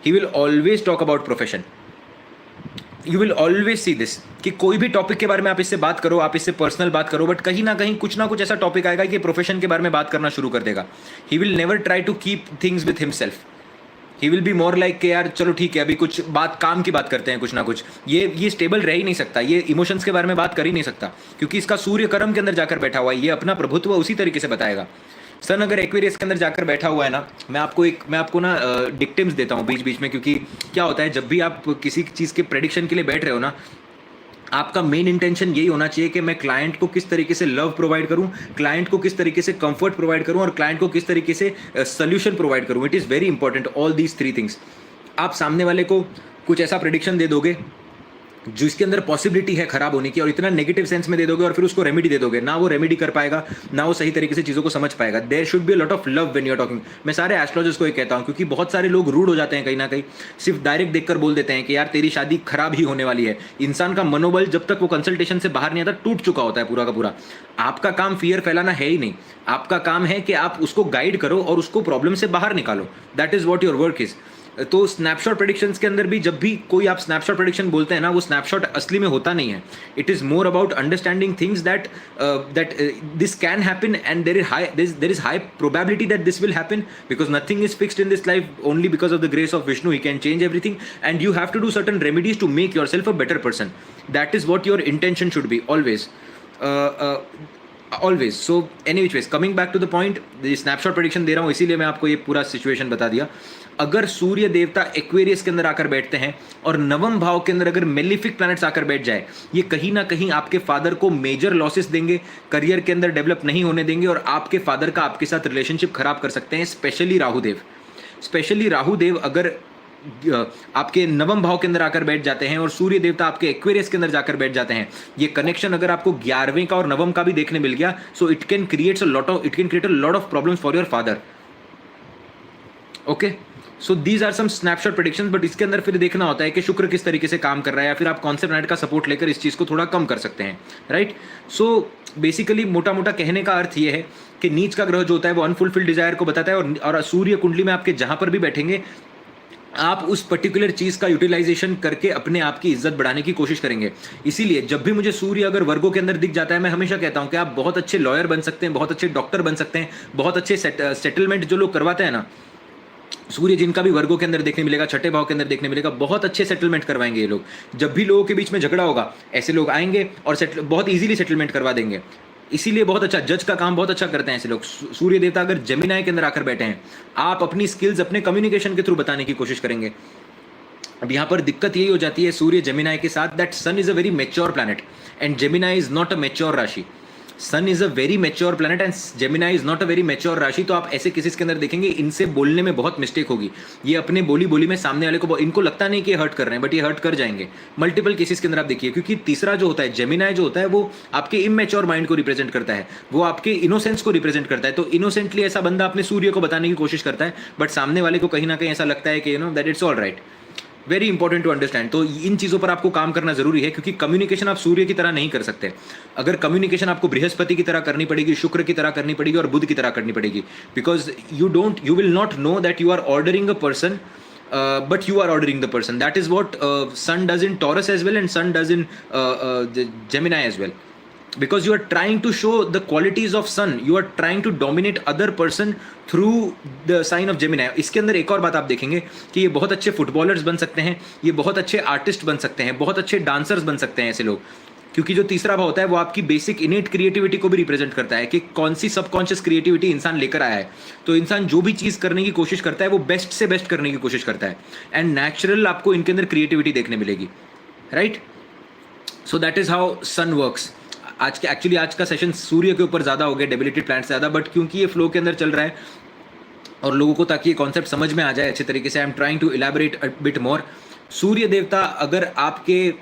He will always talk about profession. You will always see this कि कोई भी टॉपिक के बारे में आप इससे बात करो, आप इससे पर्सनल बात करो, बट कहीं ना कुछ ऐसा टॉपिक आएगा कि प्रोफेशन के बारे में बात करना शुरू कर देगा। He will never try to keep things with himself. He will be more like कि यार चलो ठीक है, अभी कुछ बात काम की बात करते हैं कुछ ना कुछ। ये स्टेबल रह ही नहीं सकता, ये इमोशंस के बारे में बात कर ही नहीं सकता, क्योंकि इसका सूर्य कर्म के अंदर जाकर बैठा हुआ है, ये अपना प्रभुत्व उसी तरीके से बताएगा। सन अगर एक्वेरियस के अंदर जाकर बैठा हुआ है ना, मैं आपको ना डिक्टिम्स देता हूँ बीच बीच में, क्योंकि क्या होता है जब भी आप किसी चीज़ के प्रेडिक्शन के लिए बैठ रहे हो ना, आपका मेन इंटेंशन यही होना चाहिए कि मैं क्लाइंट को किस तरीके से लव प्रोवाइड करूं, क्लाइंट को किस तरीके से कंफर्ट प्रोवाइड करूं, और क्लाइंट को किस तरीके से सोल्यूशन प्रोवाइड करूं। It is very important, all these three things. आप सामने वाले को कुछ ऐसा प्रेडिक्शन दे दोगे जिसके अंदर पॉसिबिलिटी है खराब होने की, और इतना नेगेटिव सेंस में दे दोगे, और फिर उसको रेमेडी दे दोगे, ना वो रेमेडी कर पाएगा, ना वो सही तरीके से चीज़ों को समझ पाएगा। There should be a lot of love when you are talking. मैं सारे एस्ट्रोलॉजर्स को ये कहता हूँ, क्योंकि बहुत सारे लोग रूड हो जाते हैं कहीं ना कहीं, सिर्फ डायरेक्ट देखकर बोल देते हैं कि यार तेरी शादी खराब ही होने वाली है। इंसान का मनोबल जब तक वो कंसल्टेशन से बाहर नहीं आता टूट चुका होता है पूरा का पूरा। आपका काम फियर फैलाना है ही नहीं, आपका काम है कि आप उसको गाइड करो और उसको प्रॉब्लम से बाहर निकालो। That is what your work is. तो स्नैपशॉट प्रेडिक्शंस के अंदर भी जब भी कोई आप स्नैपशॉट प्रेडिक्शन बोलते हैं ना, वो स्नैपशॉट असली में होता नहीं है। It is more about understanding things that this can happen, and there is high probability that this will happen, because nothing is fixed in this life, only because of the grace of Vishnu he can change everything, and you have to do certain remedies to make your self a better person. That is what your intention should be always. Always. So any which ways, coming back to the point, snapshot prediction दे रहा हूँ इसीलिए मैं आपको ये पूरा situation बता दिया। अगर सूर्य देवता एक्वेरियस के अंदर आकर बैठते हैं और नवम भाव के अंदर अगर मेलिफिक प्लैनेट्स आकर बैठ जाए, ये कहीं ना कहीं आपके फादर को मेजर लॉसेस देंगे, करियर के अंदर डेवलप नहीं होने देंगे, और आपके फादर का आपके साथ रिलेशनशिप खराब कर सकते हैं। स्पेशली राहुदेव अगर आपके नवम भाव के अंदर आकर बैठ जाते हैं और सूर्य देवता आपके एक्वेरियस के अंदर जाकर बैठ जाते हैं, ये कनेक्शन अगर आपको 11वें का और नवम का भी देखने मिल गया, so it can create a lot of problems for your father. Okay, so these are some snapshot predictions. But इसके अंदर फिर देखना होता है कि शुक्र किस तरीके से काम कर रहा है, या फिर आप कौन से प्लैनेट का सपोर्ट लेकर इस चीज़ को थोड़ा कम कर सकते हैं, राइट। सो बेसिकली मोटा मोटा कहने का अर्थ ये है कि नीच का ग्रह जो होता है वो अनफुलफिल्ड डिजायर को बताता है, और सूर्य कुंडली में आपके जहां पर भी बैठेंगे, आप उस पर्टिकुलर चीज़ का यूटिलाइजेशन करके अपने आप की इज्जत बढ़ाने की कोशिश करेंगे। इसीलिए जब भी मुझे सूर्य अगर वर्गों के अंदर दिख जाता है, मैं हमेशा कहता हूं कि आप बहुत अच्छे लॉयर बन सकते हैं, बहुत अच्छे डॉक्टर बन सकते हैं, बहुत अच्छे सेटलमेंट जो लोग करवाते हैं ना, सूर्य जिनका भी वर्गों के अंदर देखने मिलेगा, छठे भाव के अंदर देखने मिलेगा, बहुत अच्छे सेटलमेंट करवाएंगे ये लोग। जब भी लोगों के बीच में झगड़ा होगा, ऐसे लोग आएंगे और बहुत इजीली सेटलमेंट करवा देंगे। इसीलिए बहुत अच्छा जज का काम बहुत अच्छा करते हैं ऐसे लोग। सूर्य देवता अगर जेमिनाई के अंदर आकर बैठे हैं, आप अपनी स्किल्स अपने कम्युनिकेशन के थ्रू बताने की कोशिश करेंगे। अब यहाँ पर दिक्कत यही हो जाती है सूर्य जेमिनाई के साथ, that sun is a very mature planet and Gemini is not a mature rashi. Sun is a very mature planet and Gemini is not a very mature rashi. तो आप ऐसे केसेस के अंदर देखेंगे इनसे बोलने में बहुत मिस्टेक होगी। ये अपने बोली में सामने वाले को, इनको लगता नहीं कि हर्ट कर रहे हैं, बट ये हर्ट कर जाएंगे मल्टीपल केसेस के अंदर। आप देखिए, क्योंकि तीसरा जो होता है जेमिनाई जो होता है, वो आपके इमेच्योर माइंड को रिप्रेजेंट करता है, वो आपके इनोसेंस को रिप्रेजेंट करता है। तो इनोसेंटली ऐसा बंदा अपने सूर्य को बताने की कोशिश करता है, बट सामने वाले को कहीं ना कहीं ऐसा लगता है कि you know that it's all right. Very important to understand. तो इन चीज़ों पर आपको काम करना जरूरी है, क्योंकि कम्युनिकेशन आप सूर्य की तरह नहीं कर सकते। अगर कम्युनिकेशन आपको बृहस्पति की तरह करनी पड़ेगी, शुक्र की तरह करनी पड़ेगी और बुध की तरह करनी पड़ेगी, because you will not know that you are ordering a person, but you are ordering the person. That is what sun does in Taurus as well, and sun does in the Gemini as well. Because you are trying to show the qualities of sun, you are trying to dominate other person through the sign of Gemini. इसके अंदर एक और बात आप देखेंगे कि ये बहुत अच्छे फुटबॉलर्स बन सकते हैं, ये बहुत अच्छे आर्टिस्ट बन सकते हैं, बहुत अच्छे डांसर्स बन सकते हैं ऐसे लोग, क्योंकि जो तीसरा भाव होता है वो आपकी बेसिक इनेट क्रिएटिविटी को भी रिप्रेजेंट करता है कि कौन सी सबकॉन्शियस क्रिएटिविटी इंसान लेकर आया है। तो इंसान जो भी चीज़ करने की कोशिश करता है वो बेस्ट से बेस्ट करने की कोशिश करता है, एंड नेचुरल आपको इनके अंदर क्रिएटिविटी देखने मिलेगी, right. So that is how sun works. आज का सेशन सूर्य के ऊपर ज़्यादा हो गया, डेबिलिटेड प्लैनेट से ज़्यादा, बट क्योंकि ये फ्लो के अंदर चल रहा है और लोगों को ताकि ये कॉन्सेप्ट समझ में आ जाए अच्छे तरीके से, I am trying to elaborate a bit more. सूर्य देवता अगर आपके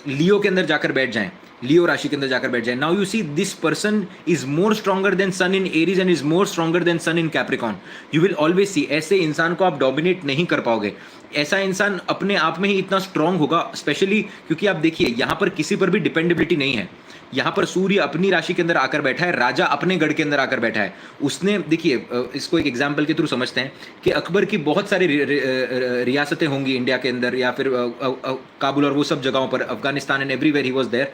लियो के अंदर जाकर बैठ जाएं, लियो राशि के अंदर जाकर बैठ जाए, now you see this person is more stronger than sun in Aries and is more stronger than sun in Capricorn. You will always see ऐसे इंसान को आप डोमिनेट नहीं कर पाओगे। ऐसा इंसान अपने आप में ही इतना स्ट्रांग होगा, स्पेशली क्योंकि आप देखिए यहाँ पर किसी पर भी डिपेंडेबिलिटी नहीं है। यहाँ पर सूर्य अपनी राशि के अंदर आकर बैठा है, राजा अपने गढ़ के अंदर आकर बैठा है। उसने देखिए, इसको एक एग्जाम्पल के थ्रू समझते हैं कि अकबर की बहुत सारी रियासतें होंगी इंडिया के अंदर, या फिर काबुल और वो सब जगहों पर, Afghanistan and everywhere he was there.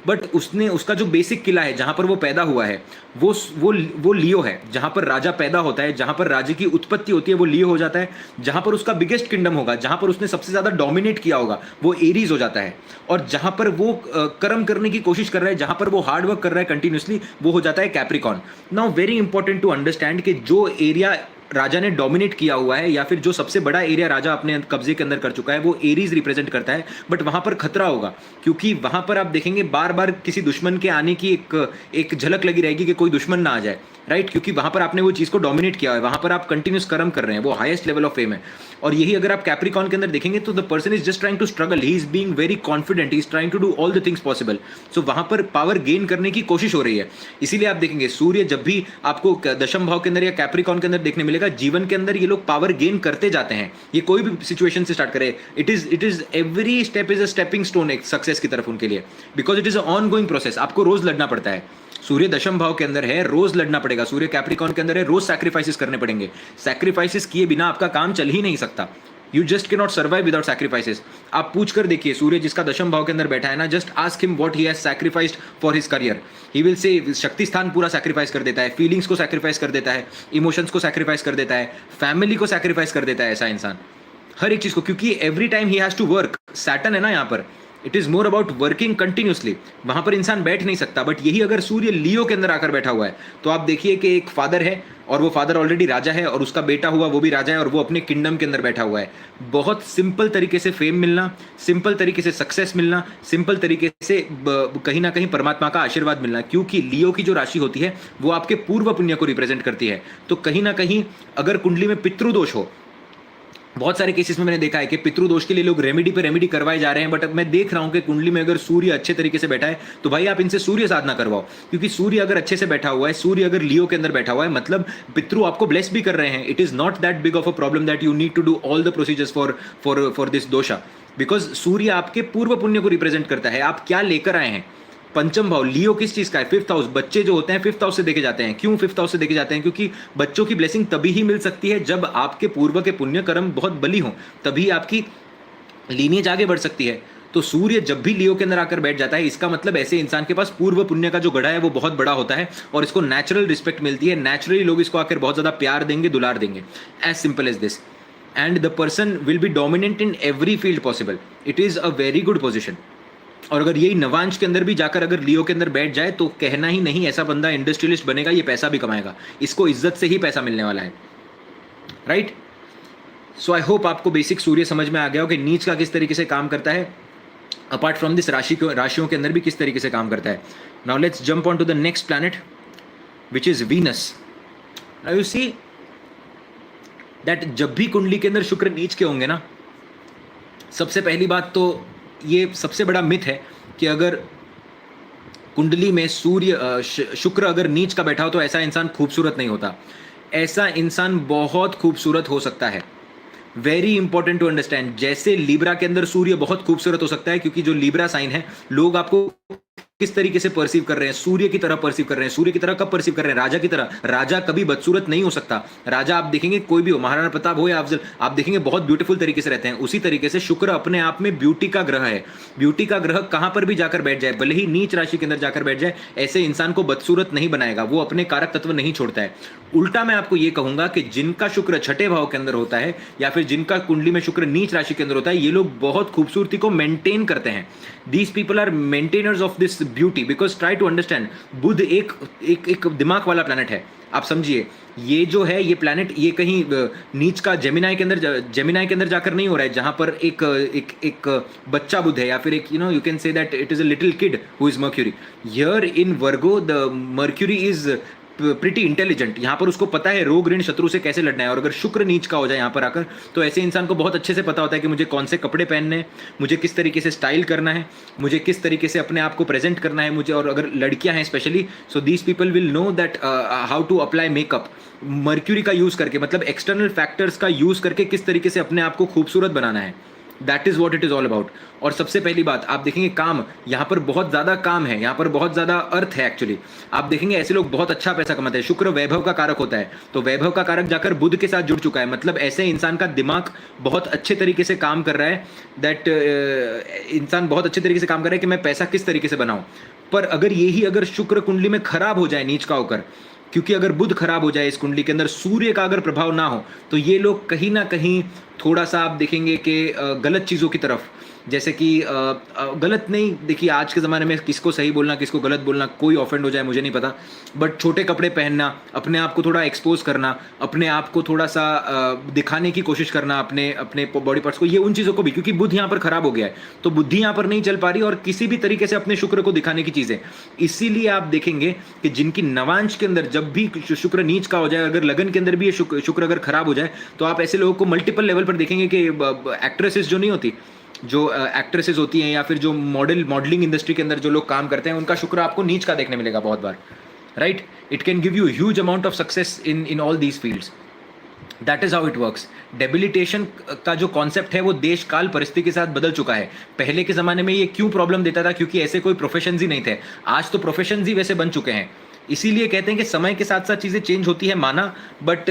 But उसने उसका जो बेसिक किला है जहां पर वो पैदा हुआ है वो लियो है। जहां पर राजा पैदा होता है, जहां पर राज्य की उत्पत्ति होती है, वो लियो हो जाता है। जहां पर उसका बिगेस्ट किंगडम होगा, जहां पर उसने सबसे ज्यादा डोमिनेट किया होगा, वो एरीज हो जाता है। और जहां पर वो कर्म करने की कोशिश कर रहा है, जहां पर वो हार्ड वर्क कर रहा है कंटिन्यूसली, वो हो जाता है Capricorn. Now very important to understand कि जो एरिया राजा ने डोमिनेट किया हुआ है, या फिर जो सबसे बड़ा एरिया राजा अपने कब्जे के अंदर कर चुका है, वो एरीज रिप्रेजेंट करता है। बट वहां पर खतरा होगा, क्योंकि वहां पर आप देखेंगे बार बार किसी दुश्मन के आने की एक झलक लगी रहेगी कि कोई दुश्मन ना आ जाए, राइट? क्योंकि वहां पर आपने वो चीज को डोमिनेट किया है, वहां पर आप कंटिन्यूस कर्म कर रहे हैं, वो हाईएस्ट लेवल ऑफ फेम है। और यही अगर आप कैप्रिकॉन के अंदर देखेंगे तो the person is just trying to struggle, he is being very confident, he is trying to do all the things possible. So वहां पर पावर गेन करने की कोशिश हो रही है। इसीलिए आप देखेंगे सूर्य जब भी आपको दशम भाव के अंदर या कैप्रिकॉन के अंदर देखने मिलेगा, जीवन के अंदर ये लोग पावर गेन करते जाते हैं। ये कोई भी सिचुएशन से स्टार्ट करे, it is every step is a stepping stone एक सक्सेस की तरफ उनके लिए, because it is a on going process. आपको रोज लड़ना पड़ता है। सूर्य दशम भाव के अंदर है, रोज लड़ना पड़ेगा। सूर्य कैप्रिकॉन के अंदर है, रोज सैक्रिफाइसेस करने पड़ेंगे। सैक्रिफाइसेस किए बिना आपका काम चल ही नहीं सकता। You just can not survive without sacrifices. आप पूछ कर देखिए, सूर्य जिसका दशम भाव के अंदर बैठा है ना, just ask him what he has sacrificed for his career. He will say शक्ति स्थान पूरा सैक्रिफाइस कर देता है, फीलिंग्स को सैक्रिफाइस कर देता है, इमोशंस को सैक्रिफाइस कर देता है, फैमिली को सैक्रिफाइस कर देता है ऐसा इंसान, हर एक चीज को। क्योंकि every time he has to work. Saturn है ना यहाँ पर, it is more about working continuously. वहां पर इंसान बैठ नहीं सकता। बट यही अगर सूर्य लियो के अंदर आकर बैठा हुआ है, तो आप देखिए कि एक फादर है, और वो फादर ऑलरेडी राजा है, और उसका बेटा हुआ वो भी राजा है, और वो अपने किंगडम के अंदर बैठा हुआ है। बहुत सिंपल तरीके से फेम मिलना, सिंपल तरीके से सक्सेस मिलना, सिंपल तरीके से कहीं ना कहीं परमात्मा का आशीर्वाद मिलना। क्योंकि लियो की जो राशि होती है वो आपके पूर्व पुण्य को रिप्रेजेंट करती है। तो कहीं ना कहीं अगर कुंडली में पितृदोष हो, बहुत सारे केसेस में मैंने देखा है कि पितृदोष के लिए लोग रेमेडी पे रेमेडी करवाए जा रहे हैं। बट मैं देख रहा हूं कि कुंडली में अगर सूर्य अच्छे तरीके से बैठा है, तो भाई आप इनसे सूर्य साधना करवाओ। क्योंकि सूर्य अगर अच्छे से बैठा हुआ है, सूर्य अगर लियो के अंदर बैठा हुआ है, मतलब पितृ आपको ब्लेस भी कर रहे हैं। It is not that big of a problem that you need to do all the procedures for this dosha, because सूर्य आपके पूर्व पुण्य को रिप्रेजेंट करता है। आप क्या लेकर आए हैं। पंचम भाव लियो किस चीज का है? Fifth house. बच्चे जो होते हैं फिफ्थ हाउस से देखे जाते हैं। क्यों फिफ्थ हाउस से देखे जाते हैं? क्योंकि बच्चों की ब्लेसिंग तभी ही मिल सकती है जब आपके पूर्व के पुण्य कर्म बहुत बली हों, तभी आपकी लीनियज आगे बढ़ सकती है। तो सूर्य जब भी लियो के अंदर आकर बैठ जाता है, इसका मतलब ऐसे इंसान के पास पूर्व पुण्य का जो गढ़ा है वो बहुत बड़ा होता है, और इसको नेचुरल रिस्पेक्ट मिलती है। नेचुरली लोग इसको आकर बहुत ज्यादा प्यार देंगे, दुलार देंगे। As simple as this. And the person will be dominant in every field possible. It is a very good position. और अगर यही नवांश के अंदर भी जाकर अगर लियो के अंदर बैठ जाए, तो कहना ही नहीं, ऐसा बंदा इंडस्ट्रियलिस्ट बनेगा, ये पैसा भी कमाएगा। इसको इज्जत से ही पैसा मिलने वाला है, राइट? सो आई होप आपको बेसिक सूर्य समझ में आ गया हो कि नीच का किस तरीके से काम करता है, अपार्ट फ्रॉम दिस राशियों के अंदर भी किस तरीके से काम करता है। Now let's jump on to the next planet which is Venus. Now you see that जब भी कुंडली के अंदर शुक्र नीच के होंगे ना, सबसे पहली बात तो ये सबसे बड़ा मिथ है कि अगर कुंडली में सूर्य शुक्र अगर नीच का बैठा हो तो ऐसा इंसान खूबसूरत नहीं होता। ऐसा इंसान बहुत खूबसूरत हो सकता है। Very important to understand. जैसे लिब्रा के अंदर सूर्य बहुत खूबसूरत हो सकता है, क्योंकि जो लिब्रा साइन है, लोग आपको किस तरीके से परसीव कर रहे हैं, सूर्य की तरह परसीव कर रहे हैं। सूर्य की तरह कब परसीव कर रहे हैं? राजा की तरह। राजा कभी बदसूरत नहीं हो सकता। राजा आप देखेंगे कोई भी हो, महाराणा प्रताप हो या अफजल, आप देखेंगे बहुत ब्यूटीफुल तरीके से रहते हैं। उसी तरीके से शुक्र अपने आप में ब्यूटी का ग्रह है। ब्यूटी का ग्रह कहां पर भी जाकर बैठ जाए, भले ही नीच राशि के अंदर जाकर बैठ जाए, ऐसे इंसान को बदसूरत नहीं बनाएगा। वो अपने कारक तत्व नहीं छोड़ता है। उल्टा मैं आपको यह कहूंगा कि जिनका शुक्र छठे भाव के अंदर होता है, या फिर जिनका कुंडली में शुक्र नीच राशि के अंदर होता है, ये लोग बहुत खूबसूरती को मेंटेन करते हैं। These people are maintainers of this beauty, because try to understand, बुध एक दिमाग वाला प्लैनेट है। आप समझिए, ये जो है ये प्लैनेट, ये कहीं नीच का जेमिनाई के अंदर जाकर नहीं हो रहा है, जहां पर एक बच्चा बुध है, या फिर एक you can say that it is a little kid who is mercury. Here in Virgo the mercury is pretty intelligent. यहाँ पर उसको पता है रोग ऋण शत्रु से कैसे लड़ना है। और अगर शुक्र नीच का हो जाए यहाँ पर आकर, तो ऐसे इंसान को बहुत अच्छे से पता होता है कि मुझे कौन से कपड़े पहनने हैं, मुझे किस तरीके से स्टाइल करना है, मुझे किस तरीके से अपने आप को प्रेजेंट करना है मुझे। और अगर लड़कियां हैं specially, so these people will know that how to apply makeup, Mercury का यूज करके, मतलब एक्सटर्नल फैक्टर्स का यूज करके किस तरीके से अपने आप को खूबसूरत बनाना है। That is what it is all about. और सबसे पहली बात आप देखेंगे, काम, यहाँ पर बहुत ज्यादा काम है, यहाँ पर बहुत ज्यादा अर्थ है एक्चुअली। आप देखेंगे ऐसे लोग बहुत अच्छा पैसा कमाते हैं। शुक्र वैभव का कारक होता है, तो वैभव का कारक जाकर बुध के साथ जुड़ चुका है, मतलब ऐसे इंसान का दिमाग बहुत अच्छे तरीके से काम कर रहा है। दैट इंसान बहुत अच्छे तरीके से काम कर रहा है कि मैं पैसा किस तरीके से बनाऊं। पर अगर यही अगर शुक्र कुंडली में खराब हो जाए नीच का होकर, क्योंकि अगर बुध खराब हो जाए इस कुंडली के अंदर, सूर्य का अगर प्रभाव ना हो, तो ये लोग कहीं ना कहीं थोड़ा सा आप देखेंगे कि गलत चीज़ों की तरफ, जैसे कि गलत नहीं, देखिए आज के ज़माने में किसको सही बोलना किसको गलत बोलना, कोई ऑफेंड हो जाए मुझे नहीं पता, बट छोटे कपड़े पहनना, अपने आप को थोड़ा एक्सपोज करना, अपने आप को थोड़ा सा दिखाने की कोशिश करना, अपने अपने बॉडी पार्ट्स को, ये उन चीज़ों को भी, क्योंकि बुध यहाँ पर खराब हो गया है तो बुद्धि यहाँ पर नहीं चल पा रही और किसी भी तरीके से अपने शुक्र को दिखाने की चीज़ें। इसीलिए आप देखेंगे कि जिनकी नवांश के अंदर जब भी शुक्र नीच का हो जाए, अगर लगन के अंदर भी ये शुक्र अगर खराब हो जाए, तो आप ऐसे लोगों को मल्टीपल लेवल पर देखेंगे कि एक्ट्रेसेस जो नहीं होती, जो एक्ट्रेसेस होती हैं, या फिर जो मॉडलिंग इंडस्ट्री के अंदर जो लोग काम करते हैं, उनका शुक्र आपको नीच का देखने मिलेगा बहुत बार, right. It can give you huge amount of success in all these fields. That is how it works. Debilitation का जो कॉन्सेप्ट है वो देश काल परिस्थिति के साथ बदल चुका है। पहले के ज़माने में ये क्यों प्रॉब्लम देता था, क्योंकि ऐसे कोई प्रोफेशन ही नहीं थे। आज तो प्रोफेशन ही वैसे बन चुके हैं। इसीलिए कहते हैं कि समय के साथ साथ चीज़ें चेंज होती है, माना, बट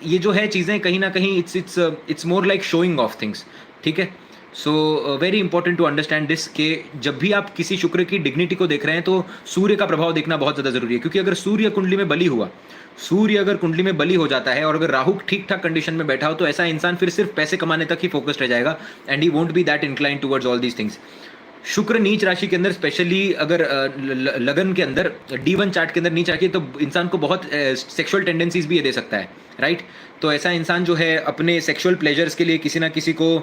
ये जो है चीज़ें कहीं ना कहीं it's more like showing off things, ठीक है। So very important to understand this कि जब भी आप किसी शुक्र की डिग्निटी को देख रहे हैं तो सूर्य का प्रभाव देखना बहुत ज़्यादा जरूरी है, क्योंकि अगर सूर्य कुंडली में बली हुआ, सूर्य अगर कुंडली में बली हो जाता है और अगर राहु ठीक ठाक कंडीशन में बैठा हो, तो ऐसा इंसान फिर सिर्फ पैसे कमाने तक ही फोकस्ड रह जाएगा and he won't B that incline towards all these things. शुक्र नीच राशि के अंदर, स्पेशली अगर लगन के अंदर D1 चार्ट के अंदर नीच आके, तो इंसान को बहुत सेक्सुअल टेंडेंसीज भी ये दे सकता है, राइट। तो ऐसा इंसान जो है अपने सेक्सुअल प्लेजर्स के लिए किसी ना किसी को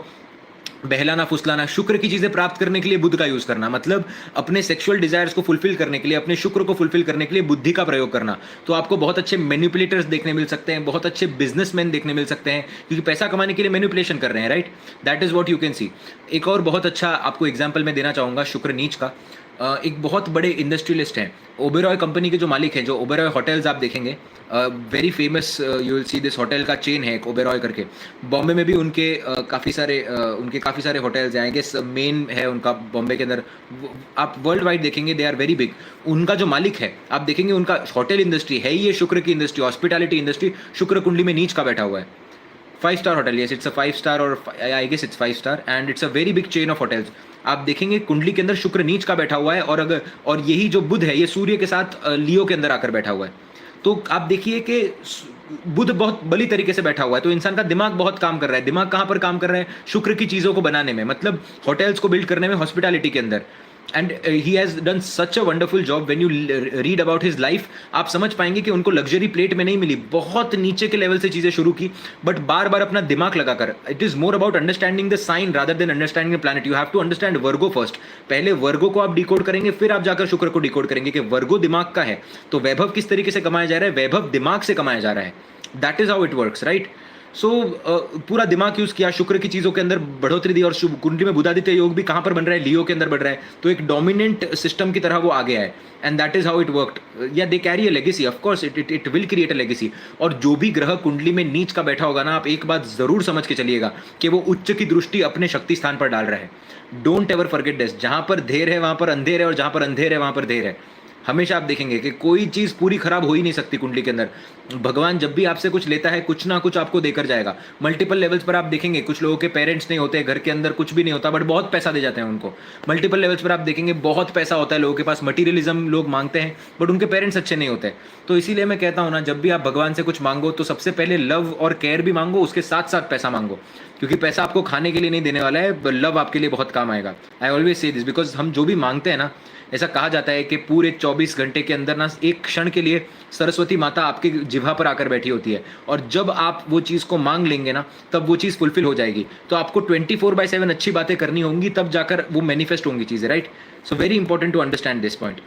बहलाना फुसलाना, शुक्र की चीजें प्राप्त करने के लिए बुध का यूज करना, मतलब अपने सेक्सुअल डिजायर्स को फुलफिल करने के लिए, अपने शुक्र को फुलफिल करने के लिए बुद्धि का प्रयोग करना। तो आपको बहुत अच्छे मैनिपुलेटर्स देखने मिल सकते हैं, बहुत अच्छे बिजनेसमैन देखने मिल सकते हैं, क्योंकि पैसा कमाने के लिए मैनिपुलेशन कर रहे हैं, right. That is what you can see. एक और बहुत अच्छा आपको एग्जाम्पल मैं देना चाहूँगा शुक्र नीच का। एक बहुत बड़े इंडस्ट्रियलिस्ट हैं, ओबेरॉय कंपनी के जो मालिक हैं, जो ओबेरॉय होटल्स आप देखेंगे, very famous, you will see this hotel का चेन है एक ओबेरॉय करके। बॉम्बे में भी उनके काफ़ी सारे होटल्स हैं, आई गेस मेन है उनका बॉम्बे के अंदर। आप वर्ल्ड वाइड देखेंगे दे आर वेरी बिग। उनका जो मालिक है आप देखेंगे, उनका होटल इंडस्ट्री है ये शुक्र की इंडस्ट्री, हॉस्पिटैलिटी इंडस्ट्री, शुक्र कुंडली में नीच का बैठा हुआ है। Five star hotel, yes it's a five star, और I guess it's five star and it's a very big chain of hotels. आप देखेंगे कुंडली के अंदर शुक्र नीच का बैठा हुआ है, और यही जो बुध है ये सूर्य के साथ लियो के अंदर आकर बैठा हुआ है। तो आप देखिए कि बुध बहुत बड़ी तरीके से बैठा हुआ है, तो इंसान का दिमाग बहुत काम कर रहा है। दिमाग कहाँ पर काम कर रहा है? शुक्र की चीज़ों को बनाने में, मतलब होटल्स को बिल्ड करने में, हॉस्पिटैलिटी के अंदर। And he has done such a wonderful job. When you read about his life, आप समझ पाएंगे कि उनको लग्जरी प्लेट में नहीं मिली, बहुत नीचे के लेवल से चीज़ें शुरू की, बट बार बार अपना दिमाग लगाकर। It is more about understanding the sign rather than understanding the planet. You have to understand Virgo first. पहले वर्गो को आप डिकोड करेंगे, फिर आप जाकर शुक्र को डिकोड करेंगे कि वर्गो दिमाग का है, तो वैभव किस तरीके से कमाया जा रहा है? वैभव दिमाग से कमाया जा रहा है। That is how it works, right. So पूरा दिमाग यूज किया, शुक्र की चीज़ों के अंदर बढ़ोतरी दी, और कुंडली में बुधादित्य योग भी कहाँ पर बन रहा है? लियो के अंदर बढ़ रहा है, तो एक डोमिनेंट सिस्टम की तरह वो आ गया है। And that is how it worked. या they carry a legacy, of course it will create a legacy. और जो भी ग्रह कुंडली में नीच का बैठा होगा ना, आप एक बात जरूर समझ के चलिएगा कि वो उच्च की दृष्टि अपने शक्ति स्थान पर डाल रहा है। Don't ever forget this. जहां पर धेर है वहां पर अंधेर है, और जहां पर अंधेर है वहां पर धेर है। हमेशा आप देखेंगे कि कोई चीज़ पूरी खराब हो ही नहीं सकती कुंडली के अंदर। भगवान जब भी आपसे कुछ लेता है, कुछ ना कुछ आपको देकर जाएगा। मल्टीपल लेवल्स पर आप देखेंगे, कुछ लोगों के पेरेंट्स नहीं होते, घर के अंदर कुछ भी नहीं होता, बट बहुत पैसा दे जाते हैं उनको। मल्टीपल लेवल्स पर आप देखेंगे बहुत पैसा होता है लोगों के पास, मटीरियलिज्म लोग मांगते हैं, बट उनके पेरेंट्स अच्छे नहीं होते। तो इसीलिए मैं कहता हूँ ना, जब भी आप भगवान से कुछ मांगो तो सबसे पहले लव और केयर भी मांगो, उसके साथ साथ पैसा मांगो, क्योंकि पैसा आपको खाने के लिए नहीं देने वाला है, लव आपके लिए बहुत काम आएगा। I always say this, because हम जो भी मांगते हैं ना, ऐसा कहा जाता है कि पूरे 24 घंटे के अंदर ना एक क्षण के लिए सरस्वती माता आपके जिह्वा पर आकर बैठी होती है, और जब आप वो चीज़ को मांग लेंगे ना, तब वो चीज़ फुलफिल हो जाएगी। तो आपको 24/7 अच्छी बातें करनी होंगी, तब जाकर वो मैनिफेस्ट होंगी चीज़ें, right. So very important to understand this point.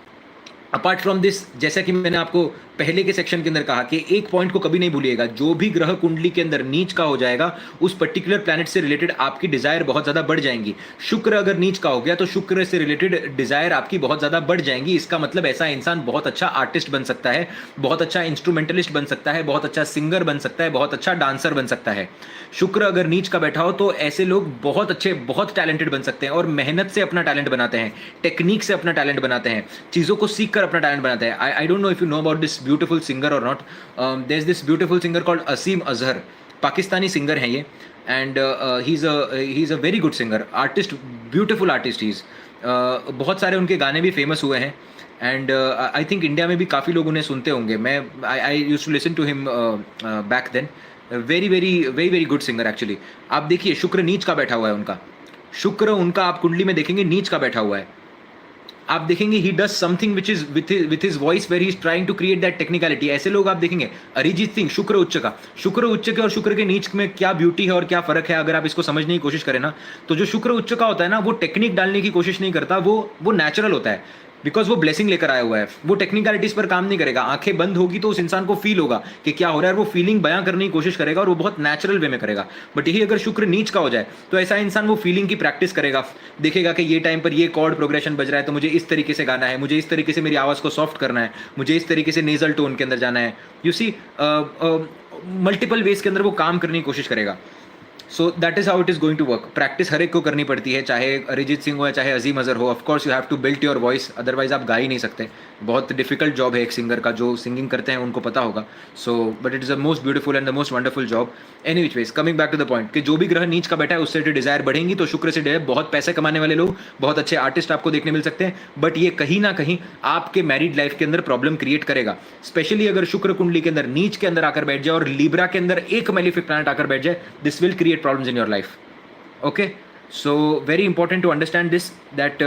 Apart from this, जैसा कि मैंने आपको पहले के सेक्शन के अंदर कहा कि एक पॉइंट को कभी नहीं भूलिएगा, जो भी ग्रह कुंडली के अंदर नीच का हो जाएगा उस पर्टिकुलर प्लैनेट से रिलेटेड आपकी डिजायर बहुत ज्यादा बढ़ जाएंगी। शुक्र अगर नीच का हो गया तो शुक्र से रिलेटेड डिजायर आपकी बहुत ज्यादा बढ़ जाएंगी। इसका मतलब ऐसा इंसान बहुत अच्छा आर्टिस्ट बन सकता है, बहुत अच्छा इंस्ट्रूमेंटलिस्ट बन सकता है, बहुत अच्छा सिंगर बन सकता है, बहुत अच्छा डांसर बन सकता है। शुक्र अगर नीच का बैठा हो तो ऐसे लोग बहुत अच्छे, बहुत टैलेंटेड बन सकते हैं और मेहनत से अपना टैलेंट बनाते हैं, टेक्निक से अपना टैलेंट बनाते हैं, चीज़ों को सीख कर अपना टैलेंट बनाते हैं। I don't know if you know about this beautiful singer or not. There is this beautiful singer called Asim Azhar, Pakistani singer हैं ये, and he is a very good singer, artist, beautiful artist he is. बहुत सारे उनके गाने भी famous हुए हैं and I think India में भी काफ़ी लोग उन्हें सुनते होंगे। मैं I used to listen to him back then. Very very very very good singer actually. आप देखिए शुक्र नीच का बैठा हुआ है उनका, शुक्र उनका आप कुंडली में देखेंगे नीच का बैठा हुआ है। आप देखेंगे he does something which is with his voice where he is trying to create that technicality. ऐसे लोग आप देखेंगे, अरिजीत सिंह, शुक्र उच्च का, शुक्र उच्च के और शुक्र के नीच में क्या ब्यूटी है और क्या फर्क है अगर आप इसको समझने की कोशिश करें ना, तो जो शुक्र उच्च का होता है ना वो टेक्निक डालने की कोशिश नहीं करता, वो नेचुरल होता है, बिकॉज वो ब्लेसिंग लेकर आया हुआ है, वो टेक्निकलिटीज पर काम नहीं करेगा। आंखें बंद होगी तो उस इंसान को फील होगा कि क्या हो रहा है, वो फीलिंग बयां करने की कोशिश करेगा और वो बहुत नेचुरल वे में करेगा। बट यही अगर शुक्र नीच का हो जाए तो ऐसा इंसान वो फीलिंग की प्रैक्टिस करेगा, देखेगा कि ये टाइम पर ये कॉर्ड प्रोग्रेशन बज रहा है तो मुझे इस तरीके से गाना है, मुझे इस तरीके से मेरी आवाज़ को सॉफ्ट करना है, मुझे इस तरीके से नेजल टोन के अंदर जाना है। यू सी मल्टीपल वेज के अंदर वो काम करने की कोशिश करेगा। So that is how it is going to work. Practice हर एक को करनी पड़ती है, चाहे अरिजीत सिंह हो या चाहे अजीम अजहर हो। Of course you have to build your voice, otherwise आप गा ही नहीं सकते। बहुत डिफिकल्ट जॉब है एक सिंगर का, जो सिंगिंग करते हैं उनको पता होगा। So but it is the most beautiful and the most wonderful job. Any which ways, coming back to the point कि जो भी ग्रह नीच का बैठा है उससे डिजायर बढ़ेंगी, तो शुक्र से बहुत पैसे कमाने वाले लोग, बहुत अच्छे आर्टिस्ट आपको देखने मिल सकते हैं। बट ये कहीं ना कहीं आपके मैरिड लाइफ के अंदर प्रॉब्लम क्रिएट करेगा, स्पेशली अगर शुक्र कुंडली के अंदर नीच के अंदर आकर बैठ जाए और लीब्रा के अंदर एक मेलिफिक प्लैनेट आकर बैठ जाए। This will create problems in your life. Okay, so very important to understand this that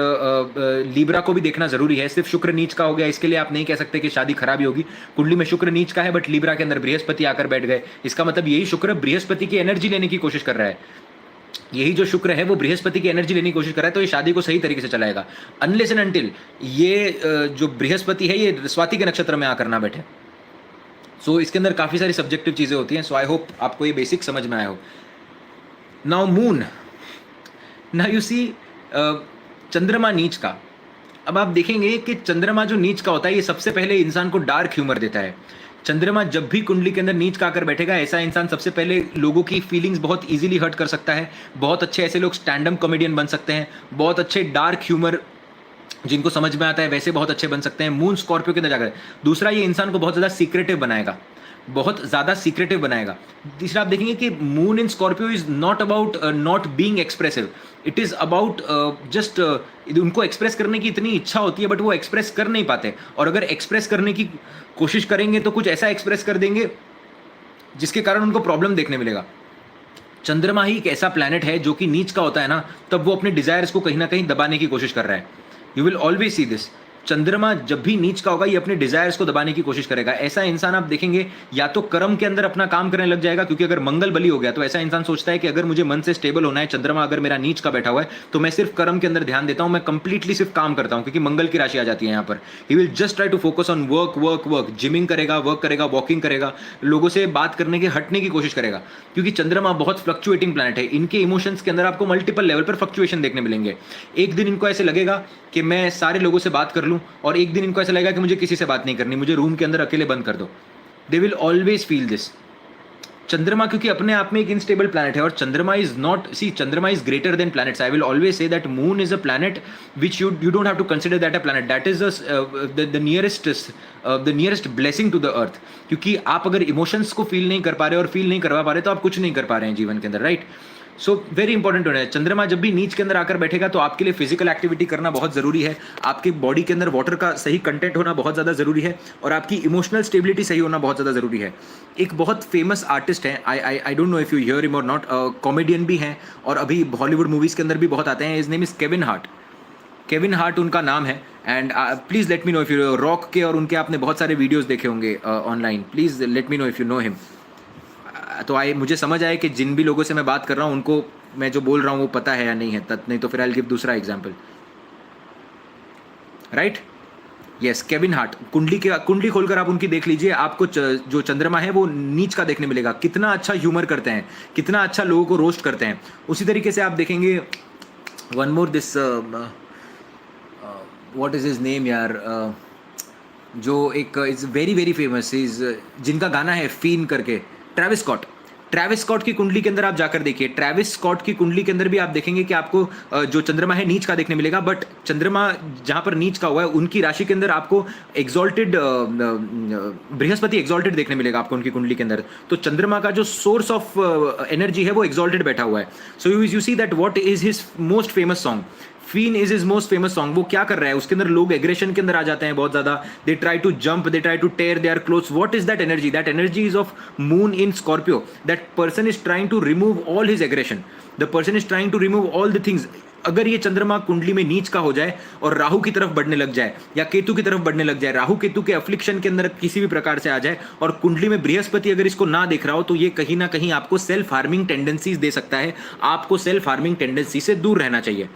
Libra को भी देखना जरूरी है। सिर्फ शुक्र नीच का हो गया इसके लिए आप नहीं कह सकते कि शादी खराबी होगी। कुंडली में शुक्र नीच का है बट लीब्रा के अंदर बृहस्पति आकर बैठ गए, इसका मतलब यही शुक्र बृहस्पति की एनर्जी लेने की कोशिश कर रहा है। यही जो शुक्र है वो बृहस्पति की एनर्जी लेने की कोशिश कर रहा है, तो ये शादी को सही तरीके से चलाएगा। अनलेस एंड अनटिल ये जो बृहस्पति है ये स्वाति के नक्षत्र में आकर ना बैठे। सो इसके अंदर काफ़ी सारी सब्जेक्टिव चीज़ें होती हैं। सो आई होप आपको ये बेसिक समझ में आया हो। नाउ मून, नाउ यू सी चंद्रमा नीच का। अब आप देखेंगे कि चंद्रमा जो नीच का होता है ये सबसे पहले इंसान को डार्क ह्यूमर देता है। चंद्रमा जब भी कुंडली के अंदर नीच का आकर बैठेगा, ऐसा इंसान सबसे पहले लोगों की फीलिंग्स बहुत इजीली हर्ट कर सकता है। बहुत अच्छे ऐसे लोग स्टैंड अप कॉमेडियन बन सकते हैं, बहुत अच्छे डार्क ह्यूमर जिनको समझ में आता है वैसे बहुत अच्छे बन सकते हैं। मून स्कॉर्पियो के अंदर जाकर, दूसरा ये इंसान को बहुत ज़्यादा सीक्रेटिव बनाएगा, बहुत ज़्यादा सीक्रेटिव बनाएगा। तीसरा आप देखेंगे कि moon in Scorpio is not about not being expressive, it is about just उनको एक्सप्रेस करने की इतनी इच्छा होती है बट वो एक्सप्रेस कर नहीं पाते, और अगर एक्सप्रेस करने की कोशिश करेंगे तो कुछ ऐसा एक्सप्रेस कर देंगे जिसके कारण उनको प्रॉब्लम देखने मिलेगा। चंद्रमा ही एक ऐसा प्लैनेट है जो कि नीच का होता है ना, तब वो अपने डिजायर्स को कहीं ना कहीं दबाने की कोशिश कर रहा है। You will always see this. चंद्रमा जब भी नीच का होगा ये अपने डिजायर्स को दबाने की कोशिश करेगा। ऐसा इंसान आप देखेंगे या तो कर्म के अंदर अपना काम करने लग जाएगा, क्योंकि अगर मंगल बली हो गया तो ऐसा इंसान सोचता है कि अगर मुझे मन से स्टेबल होना है, चंद्रमा अगर मेरा नीच का बैठा हुआ है तो मैं सिर्फ कर्म के अंदर ध्यान देता हूं, मैं कंप्लीटली सिर्फ काम करता हूं, क्योंकि मंगल की राशि आ जाती है यहाँ पर। He will just try to focus on work work work, gymming करेगा, वर्क करेगा, वॉकिंग करेगा, लोगों से बात करने के हटने की कोशिश करेगा, क्योंकि चंद्रमा बहुत फ्लक्चुएटिंग प्लैनेट है। इनके इमोशंस के अंदर आपको मल्टीपल लेवल पर फ्लक्चुएशन देखने मिलेंगे। एक दिन इनको ऐसे लगेगा कि मैं सारे लोगों से बात कर लूं, और एक दिन इनको ऐसा लगेगा कि मुझे किसी से बात नहीं करनी, मुझे रूम के अंदर अकेले बंद कर दो। They will always feel this. चंद्रमा क्योंकि अपने आप में एक इनस्टेबल प्लैनेट है, और चंद्रमा इज नॉट, सी चंद्रमा is greater than planets. I will always say that moon is a planet which you don't have to consider that a planet, that is the nearest blessing to the earth. क्योंकि आप अगर emotions को feel नहीं कर पा रहे और feel नहीं करवा पा रहे तो आप कुछ नहीं कर पा रहे हैं जीवन के अंदर, राइट। सो वेरी इंपॉर्टेंट होना है। चंद्रमा जब भी नीच के अंदर आकर बैठेगा तो आपके लिए फिजिकल एक्टिविटी करना बहुत जरूरी है, आपकी बॉडी के अंदर वाटर का सही कंटेंट होना बहुत ज़्यादा जरूरी है, और आपकी इमोशनल स्टेबिलिटी सही होना बहुत ज़्यादा जरूरी है। एक बहुत फेमस आर्टिस्ट है, आई don't know if you hear him और नॉट, कॉमेडियन भी हैं और अभी हॉलीवुड मूवीज़ के अंदर भी बहुत आते हैं। His name is Kevin Hart. Kevin Hart उनका नाम है, and please let me know if you, rock के और उनके आपने बहुत सारे वीडियोज़ देखे होंगे online, please let me know if you know him. तो मुझे समझ आया कि जिन भी लोगों से मैं बात कर रहा हूँ उनको मैं जो बोल रहा हूँ वो पता है या नहीं है, नहीं तो फिर आई विल गिव दूसरा example, right. Yes, Kevin Hart, कुंडली खोलकर आप उनकी देख लीजिए, आपको जो चंद्रमा है वो नीच का देखने मिलेगा। कितना अच्छा ह्यूमर करते हैं, कितना अच्छा लोगों को रोस्ट करते हैं। उसी तरीके से आप देखेंगे, one more this, what is his name यार, जो एक is very very famous, is जिनका गाना है फीन करके, ट्रेविस स्कॉट। ट्रेविस स्कॉट की कुंडली के अंदर आप जाकर देखिए, ट्रेविस स्कॉट की कुंडली के अंदर भी आप देखेंगे कि आपको जो चंद्रमा है नीच का देखने मिलेगा। बट चंद्रमा जहां पर नीच का हुआ है, उनकी राशि के अंदर आपको एग्जॉल्टेड बृहस्पति एग्जॉल्टेड देखने मिलेगा आपको उनकी कुंडली के अंदर। तो चंद्रमा का जो सोर्स ऑफ एनर्जी है वो एग्जॉल्टेड बैठा हुआ है। So you see that what is his most famous song, फीन is is most famous song. वो क्या कर रहा है, उसके अंदर लोग एग्रेशन के अंदर आ जाते हैं बहुत ज्यादा, they try to jump, they try to tear their clothes. What is that energy? That energy is of moon in Scorpio. That person is trying to remove all his aggression, the person is trying to remove all the things. अगर ये चंद्रमा कुंडली में नीच का हो जाए और राहु की तरफ बढ़ने लग जाए या केतु की तरफ बढ़ने लग जाए, राहु केतु के अफ्लिक्शन के अंदर किसी भी प्रकार से आ जाए, और कुंडली में बृहस्पति अगर इसको ना देख रहा हो, तो ये कहीं ना कहीं आपको सेल्फ हार्मिंग टेंडेंसीज दे सकता है। आपको सेल्फ हार्मिंग टेंडेंसी से दूर रहना चाहिए।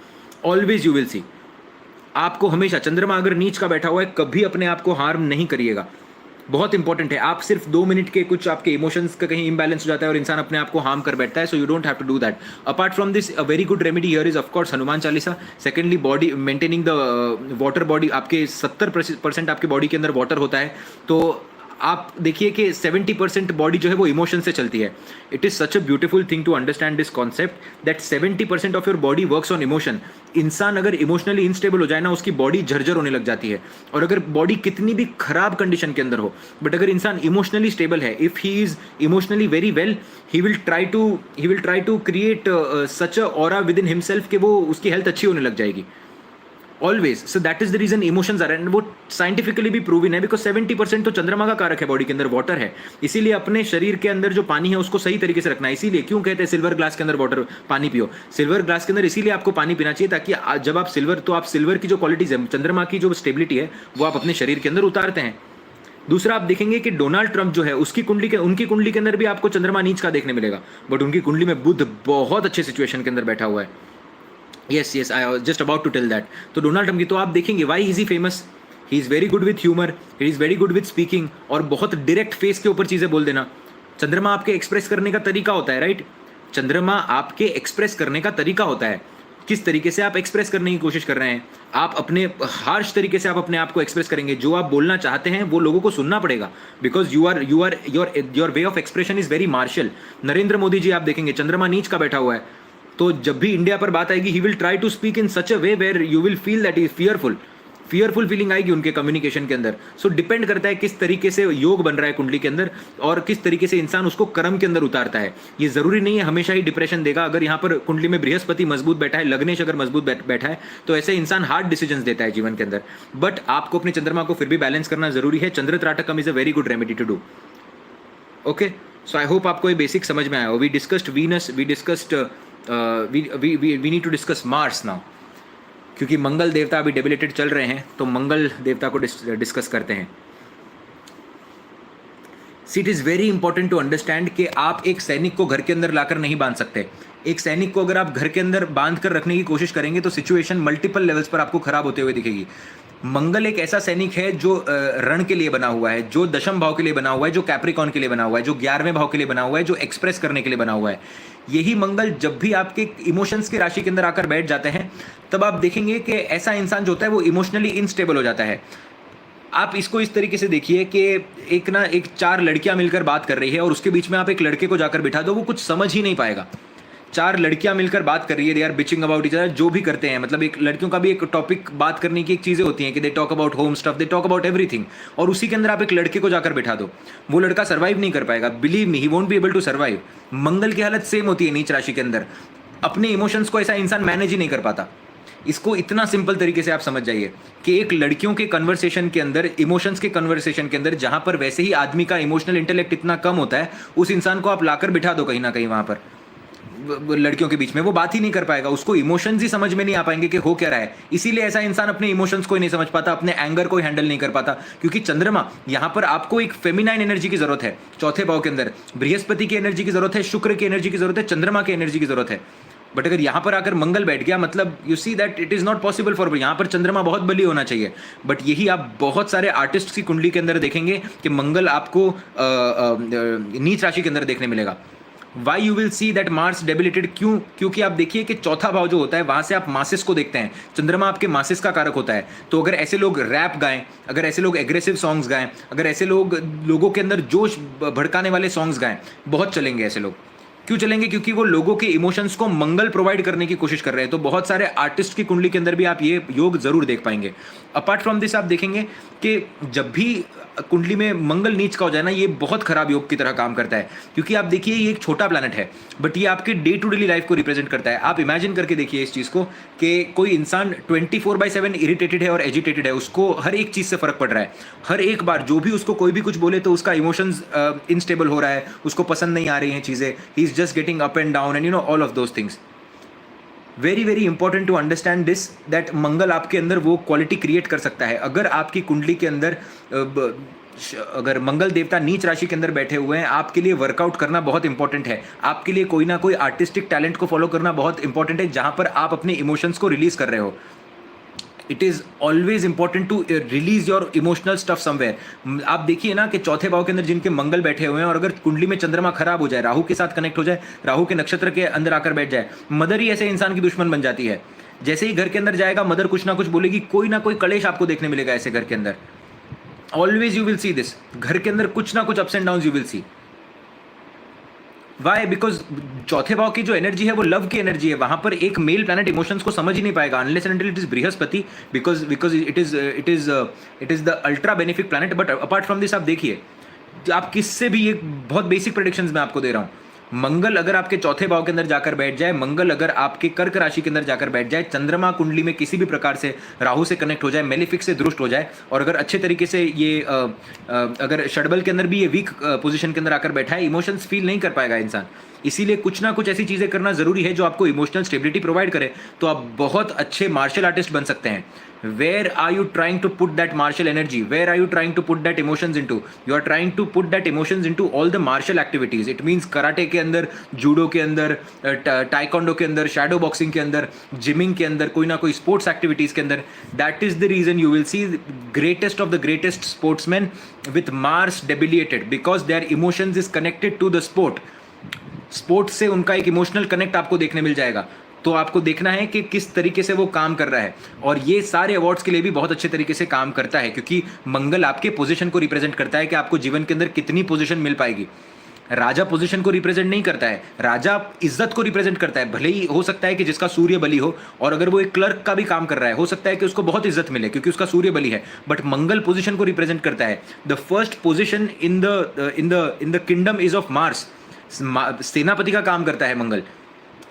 ऑलवेज यू विल सी, आपको हमेशा चंद्रमा अगर नीच का बैठा हुआ है, कभी अपने आप को हार्म नहीं करिएगा। बहुत इंपॉर्टेंट है। आप सिर्फ 2 मिनट के कुछ आपके इमोशंस का कहीं इम्बैलेंस हो जाता है और इंसान अपने आप को हार्म कर बैठता है। So you don't have to do that. Apart from this, a very good remedy here is of course Hanuman Chalisa. Secondly, body maintaining the water body, आपके 70% आपके बॉडी के अंदर वाटर होता है। तो आप देखिए कि 70% बॉडी जो है वो इमोशन से चलती है। It is such a beautiful thing to understand this concept that 70% of your body works on emotion. इंसान अगर इमोशनली इनस्टेबल हो जाए ना, उसकी बॉडी झरझर होने लग जाती है। और अगर बॉडी कितनी भी खराब कंडीशन के अंदर हो, बट अगर इंसान इमोशनली स्टेबल है, if he is emotionally very well, he will try to create such a aura within himself कि वो उसकी हेल्थ अच्छी होने लग जाएगी। Always. So that is the reason emotions are, and वो साइंटिफिकली भी प्रूवन है, बिकॉज 70% तो चंद्रमा का कारक है बॉडी के अंदर, वाटर है। इसीलिए अपने शरीर के अंदर जो पानी है उसको सही तरीके से रखना है। इसीलिए क्यों कहते हैं सिल्वर ग्लास के अंदर वाटर पानी पियो, सिल्वर ग्लास के अंदर इसीलिए आपको पानी पीना चाहिए, ताकि जब आप सिल्वर की जो क्वालिटीज है, चंद्रमा की जो स्टेबिलिटी है, वो आप अपने शरीर के अंदर उतारते हैं। दूसरा, आप देखेंगे कि डोनाल्ड ट्रंप जो है, उनकी कुंडली के अंदर भी आपको चंद्रमा नीच का देखने मिलेगा, बट उनकी कुंडली में बुध बहुत अच्छे सिचुएशन के अंदर बैठा हुआ है। Yes, I was just about to tell that. तो डोनाल्ड ट्रंप की तो आप देखेंगे, why is he famous? He is very good with humour, he is very good with speaking, और बहुत डायरेक्ट फेस के ऊपर चीजें बोल देना। चंद्रमा आपके एक्सप्रेस करने का तरीका होता है, राइट? चंद्रमा आपके एक्सप्रेस करने का तरीका होता है। किस तरीके से आप एक्सप्रेस करने की कोशिश कर रहे हैं? आप अपने हार्श तरीके से आप अपने आप को एक्सप्रेस करेंगे, जो आप बोलना चाहते हैं वो लोगों को सुनना पड़ेगा, because your way of expression is very martial. Narendra Modi ji आप देखेंगे, चंद्रमा नीच का बैठा हुआ है, तो जब भी इंडिया पर बात आएगी, he will try to speak in such a way where you will feel that is fearful feeling आएगी उनके कम्युनिकेशन के अंदर। सो डिपेंड करता है किस तरीके से योग बन रहा है कुंडली के अंदर, और किस तरीके से इंसान उसको कर्म के अंदर उतारता है। ये जरूरी नहीं है हमेशा ही डिप्रेशन देगा। अगर यहाँ पर कुंडली में बृहस्पति मजबूत बैठा है, लग्नेश अगर मजबूत बैठा है, तो ऐसे इंसान हार्ड डिसीजंस देता है जीवन के अंदर। बट आपको अपने चंद्रमा को फिर भी बैलेंस करना जरूरी है। Chandra Tratakam is a very good remedy to do. Okay, so I hope आपको ये बेसिक समझ में आया हो। We discussed Venus, we discussed we need to discuss Mars now, क्योंकि मंगल देवता अभी डेबिलेटेड चल रहे हैं, तो मंगल देवता को डिस्कस करते हैं। It is very important to understand कि आप एक सैनिक को घर के अंदर लाकर नहीं बांध सकते। एक सैनिक को अगर आप घर के अंदर बांध कर रखने की कोशिश करेंगे तो सिचुएशन मल्टीपल लेवल्स पर आपको खराब होते हुए दिखेगी। मंगल एक ऐसा सैनिक है जो रण के लिए बना हुआ है, जो दशम भाव के लिए बना हुआ है, जो कैप्रिकॉन के लिए बना हुआ है, जो 11वें भाव के लिए बना हुआ है, जो एक्सप्रेस करने के लिए बना हुआ है। यही मंगल जब भी आपके इमोशंस की राशि के अंदर आकर बैठ जाते हैं, तब आप देखेंगे कि ऐसा इंसान जो होता है वो इमोशनली इनस्टेबल हो जाता है। आप इसको इस तरीके से देखिए कि एक 4 लड़कियां मिलकर बात कर रही है, और उसके बीच में आप एक लड़के को जाकर बिठा दो, वो कुछ समझ ही नहीं पाएगा। 4 लड़कियां मिलकर बात कर रही है, they are bitching about each other, जो भी करते हैं, मतलब एक लड़कियों का भी एक टॉपिक बात करने की एक चीज़ें होती हैं कि they talk about home stuff, they talk about everything, और उसी के अंदर आप एक लड़के को जाकर बिठा दो, वो लड़का सर्वाइव नहीं कर पाएगा। Believe me, he won't be able to survive. मंगल की हालत सेम होती है नीच राशि के अंदर। अपने इमोशंस को ऐसा इंसान मैनेज ही नहीं कर पाता। इसको इतना सिंपल तरीके से आप समझ जाइए कि एक लड़कियों के कन्वर्सेशन के अंदर, इमोशंस के कन्वर्सेशन के अंदर, जहां पर वैसे ही आदमी का इमोशनल इंटेलेक्ट इतना कम होता है, उस इंसान को आप लाकर बिठा दो कहीं ना कहीं वहां पर लड़कियों के बीच में, वो बात ही नहीं कर पाएगा। उसको इमोशंस ही समझ में नहीं आ पाएंगे कि हो क्या रहा है। इसीलिए ऐसा इंसान अपने इमोशंस को ही नहीं समझ पाता, अपने एंगर को हैंडल नहीं कर पाता, क्योंकि चंद्रमा यहां पर आपको एक फेमिनाइन एनर्जी की जरूरत है। 4थे भाव के अंदर बृहस्पति की एनर्जी की जरूरत है, शुक्र की एनर्जी की जरूरत है, चंद्रमा की एनर्जी की जरूरत है। बट अगर यहाँ पर आकर मंगल बैठ गया, मतलब you see that it is not possible for, यहाँ पर चंद्रमा बहुत बली होना चाहिए। बट यही आप बहुत सारे आर्टिस्ट की कुंडली के अंदर देखेंगे कि मंगल आपको नीच राशि के अंदर देखने मिलेगा। Why you will see that Mars debilitated, क्यों? क्योंकि आप देखिए कि चौथा भाव जो होता है वहां से आप मासिस को देखते हैं, चंद्रमा आपके मासिस का कारक होता है। तो अगर ऐसे लोग रैप गाएं, अगर ऐसे लोग एग्रेसिव सॉन्ग्स गाएं, अगर ऐसे लोगों के अंदर जोश भड़काने वाले सॉन्ग्स गाएं, बहुत चलेंगे ऐसे लोग। क्यों चलेंगे? क्योंकि वो लोगों के इमोशंस को मंगल प्रोवाइड करने की कोशिश कर रहे हैं। तो बहुत सारे आर्टिस्ट की कुंडली के अंदर भी आप ये योग जरूर देख पाएंगे। अपार्ट फ्रॉम दिस आप देखेंगे कि जब भी कुंडली में मंगल नीच का हो जाए ना, ये बहुत खराब योग की तरह काम करता है। क्योंकि आप देखिए ये एक छोटा प्लैनेट है, बट ये आपके डे टू डे लाइफ को रिप्रेजेंट करता है। आप इमेजिन करके देखिए इस चीज को कि कोई इंसान 24/7 इरिटेटेड है और एजिटेटेड है, उसको हर एक चीज से फर्क पड़ रहा है। हर एक बार जो भी उसको कोई भी कुछ बोले तो उसका इमोशंस इनस्टेबल हो रहा है, उसको पसंद नहीं आ रही हैं चीजें, he is just getting up and down and you know all of those things. Very very important to understand this that मंगल आपके अंदर वो क्वालिटी क्रिएट कर सकता है। अगर आपकी कुंडली के अंदर अगर मंगल देवता नीच राशि के अंदर बैठे हुए हैं, आपके लिए वर्कआउट करना बहुत इंपॉर्टेंट है। आपके लिए कोई ना कोई आर्टिस्टिक टैलेंट को फॉलो करना बहुत इंपॉर्टेंट है, जहां पर आप अपने इमोशंस को रिलीज कर रहे हो। It is always important to release your emotional stuff somewhere. आप देखिए ना कि चौथे भाव के अंदर जिनके मंगल बैठे हुए हैं और अगर कुंडली में चंद्रमा खराब हो जाए, राहु के साथ कनेक्ट हो जाए, राहु के नक्षत्र के अंदर आकर बैठ जाए, मदर ही ऐसे इंसान की दुश्मन बन जाती है। जैसे ही घर के अंदर जाएगा, मदर कुछ ना कुछ बोलेगी, कोई ना कोई कलेश आपको देखने मिलेगा ऐसे घर के अंदर। Always you will see this, घर के अंदर कुछ ना कुछ ups and down you will see. Why? Because चौथे भाव की जो एनर्जी है वो लव की एनर्जी है। वहां पर एक मेल प्लैनेट इमोशंस को समझ ही नहीं पाएगा unless and until it is Brihaspati, because it is the ultra benefic planet. But apart from this आप देखिए, आप किससे भी एक बहुत बेसिक प्रेडिक्शंस मैं आपको दे रहा हूं। मंगल अगर आपके चौथे भाव के अंदर जाकर बैठ जाए, मंगल अगर आपके कर्क राशि के अंदर जाकर बैठ जाए, चंद्रमा कुंडली में किसी भी प्रकार से राहु से कनेक्ट हो जाए, मेलिफिक से दुरुष्ट हो जाए, और अगर अच्छे तरीके से ये अगर षडबल के अंदर भी ये वीक पोजीशन के अंदर आकर बैठा है, इमोशंस फील नहीं कर पाएगा इंसान। इसीलिए कुछ ना कुछ ऐसी चीजें करना जरूरी है जो आपको इमोशनल स्टेबिलिटी प्रोवाइड करे, तो आप बहुत अच्छे मार्शल आर्टिस्ट बन सकते हैं। Where are you trying to put that martial energy? Where are you trying to put that emotions into? You are trying to put that emotions into all the martial activities. It means karate के अंदर, judo के अंदर, taekwondo के अंदर, shadow boxing के अंदर, gymming के अंदर, कोई ना कोई स्पोर्ट्स एक्टिविटीज के अंदर। That is the reason you will see greatest of the greatest sportsmen with Mars debilitated, because their emotions is connected to the sport. Sports से उनका एक इमोशनल कनेक्ट आपको देखने मिल जाएगा। तो आपको देखना है कि किस तरीके से वो काम कर रहा है, और ये सारे अवार्ड्स के लिए भी बहुत अच्छे तरीके से काम करता है, क्योंकि मंगल आपके पोजीशन को रिप्रेजेंट करता है कि आपको जीवन के अंदर कितनी पोजीशन मिल पाएगी। राजा पोजीशन को रिप्रेजेंट नहीं करता है, राजा इज्जत को रिप्रेजेंट करता है। भले ही हो सकता है कि जिसका सूर्य बली हो, और अगर वो एक क्लर्क का भी काम कर रहा है, हो सकता है कि उसको बहुत इज्जत मिले क्योंकि उसका सूर्य बली है, बट मंगल पोजीशन को रिप्रेजेंट करता है। The first position in the kingdom is of Mars. सेनापति का काम करता है मंगल।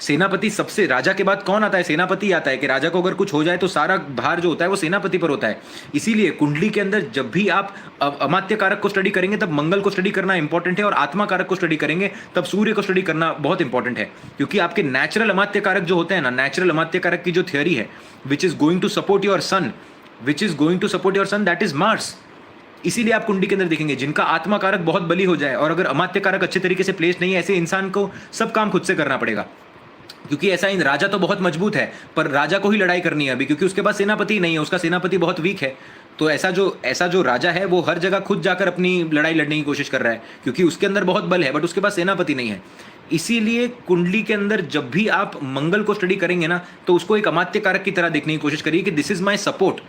सेनापति सबसे, राजा के बाद कौन आता है? सेनापति आता है, कि राजा को अगर कुछ हो जाए तो सारा भार जो होता है वो सेनापति पर होता है। इसीलिए कुंडली के अंदर जब भी आप अमात्य कारक को स्टडी करेंगे तब मंगल को स्टडी करना इंपॉर्टेंट है, और आत्मा कारक को स्टडी करेंगे तब सूर्य को स्टडी करना बहुत इंपॉर्टेंट है। क्योंकि आपके नेचुरल अमात्य कारक जो होते हैं ना, नेचुरल अमात्य कारक की जो थियोरी है, which is going to support your sun, that is Mars. इसीलिए आप कुंडली के अंदर देखेंगे जिनका आत्मा कारक बहुत बली हो जाए, और अगर अमात्य कारक अच्छे तरीके से प्लेस नहीं है, ऐसे इंसान को सब काम खुद से करना पड़ेगा। क्योंकि ऐसा इन राजा तो बहुत मजबूत है, पर राजा को ही लड़ाई करनी है अभी, क्योंकि उसके पास सेनापति नहीं है, उसका सेनापति बहुत वीक है। तो ऐसा जो राजा है वो हर जगह खुद जाकर अपनी लड़ाई लड़ने की कोशिश कर रहा है, क्योंकि उसके अंदर बहुत बल है, बट उसके पास सेनापति नहीं है। इसीलिए कुंडली के अंदर जब भी आप मंगल को स्टडी करेंगे ना, तो उसको एक अमात्य कारक की तरह देखने की कोशिश करिए कि दिस इज माई सपोर्ट।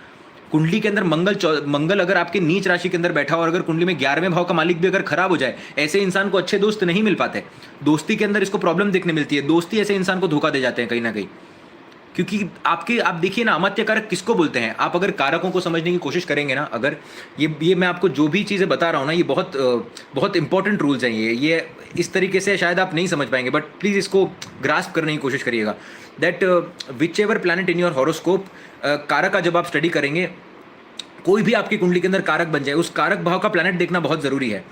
कुंडली के अंदर मंगल अगर आपके नीच राशि के अंदर बैठा हो, और अगर कुंडली में 11वें भाव का मालिक भी अगर खराब हो जाए, ऐसे इंसान को अच्छे दोस्त नहीं मिल पाते। दोस्ती के अंदर इसको प्रॉब्लम देखने मिलती है, दोस्ती ऐसे इंसान को धोखा दे जाते हैं कहीं ना कहीं। क्योंकि आप देखिए ना, अमात्य कारक किसको बोलते हैं? आप अगर कारकों को समझने की कोशिश करेंगे ना, अगर ये मैं आपको जो भी चीज़ें बता रहा हूँ ना, ये बहुत इंपॉर्टेंट रूल्स हैं। ये इस तरीके से शायद आप नहीं समझ पाएंगे, बट प्लीज़ इसको ग्रास्प करने की कोशिश करिएगा। That which ever planet in your horoscope, कारक का जब आप स्टडी करेंगे, कोई भी आपकी कुंडली के अंदर कारक बन जाए, उस कारक भाव का प्लैनेट देखना बहुत जरूरी है।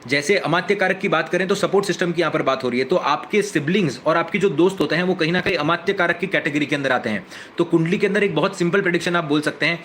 जैसे अमात्य कारक की बात करें तो सपोर्ट सिस्टम की यहाँ पर बात हो रही है, तो आपके सिबलिंग्स और आपके जो दोस्त होते हैं वो कहीं ना कहीं अमात्य कारक की कैटेगरी के अंदर आते हैं। तो कुंडली के अंदर एक बहुत सिंपल प्रेडिक्शन आप बोल सकते हैं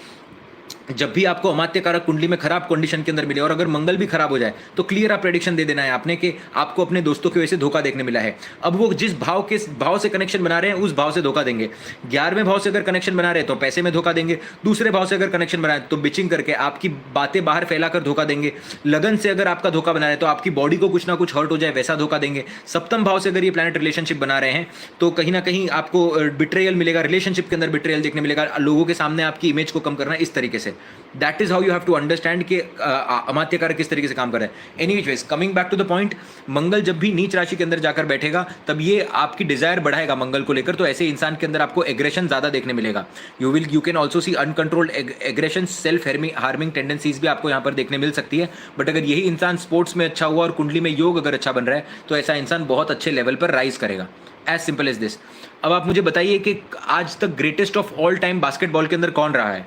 जब भी आपको अमात्य कारक कुंडली में खराब कंडीशन के अंदर मिले, और अगर मंगल भी खराब हो जाए तो क्लियर आप प्रेडिक्शन दे देना है आपने कि आपको अपने दोस्तों की वजह से धोखा देखने मिला है। अब वो जिस भाव से कनेक्शन बना रहे हैं उस भाव से धोखा देंगे। 11वें भाव से अगर कनेक्शन बना रहे हैं तो पैसे में धोखा देंगे। दूसरे भाव से अगर कनेक्शन बनाए तो बिचिंग करके आपकी बातें बाहर फैलाकर धोखा देंगे। लगन से अगर आपका धोखा बना रहे हैं तो आपकी बॉडी को कुछ ना कुछ हर्ट हो जाए वैसा धोखा देंगे। सप्तम भाव से अगर ये प्लैनेट रिलेशनशिप बना रहे हैं तो कहीं ना कहीं आपको बिट्रेयल मिलेगा, रिलेशनशिप के अंदर बिट्रेयल देखने मिलेगा, लोगों के सामने आपकी इमेज को कम करना इस तरीके से। That is how you have to understand कि अमात्य कारक किस तरीके से काम कर रहा है। Anyways, coming back to the point, मंगल जब भी नीच राशि के अंदर जाकर बैठेगा तब ये आपकी डिजायर बढ़ाएगा मंगल को लेकर, तो ऐसे इंसान के अंदर आपको एग्रेशन ज्यादा देखने मिलेगा। You can also see uncontrolled aggression, self harming tendencies भी आपको यहाँ पर देखने मिल सकती है। बट अगर यही इंसान स्पोर्ट्स में अच्छा हुआ और कुंडली में योग अगर अच्छा बन रहा है तो ऐसा इंसान बहुत अच्छे लेवल पर राइज करेगा। As simple as this. अब आप मुझे बताइए कि आज तक greatest of all time basketball के अंदर कौन रहा है?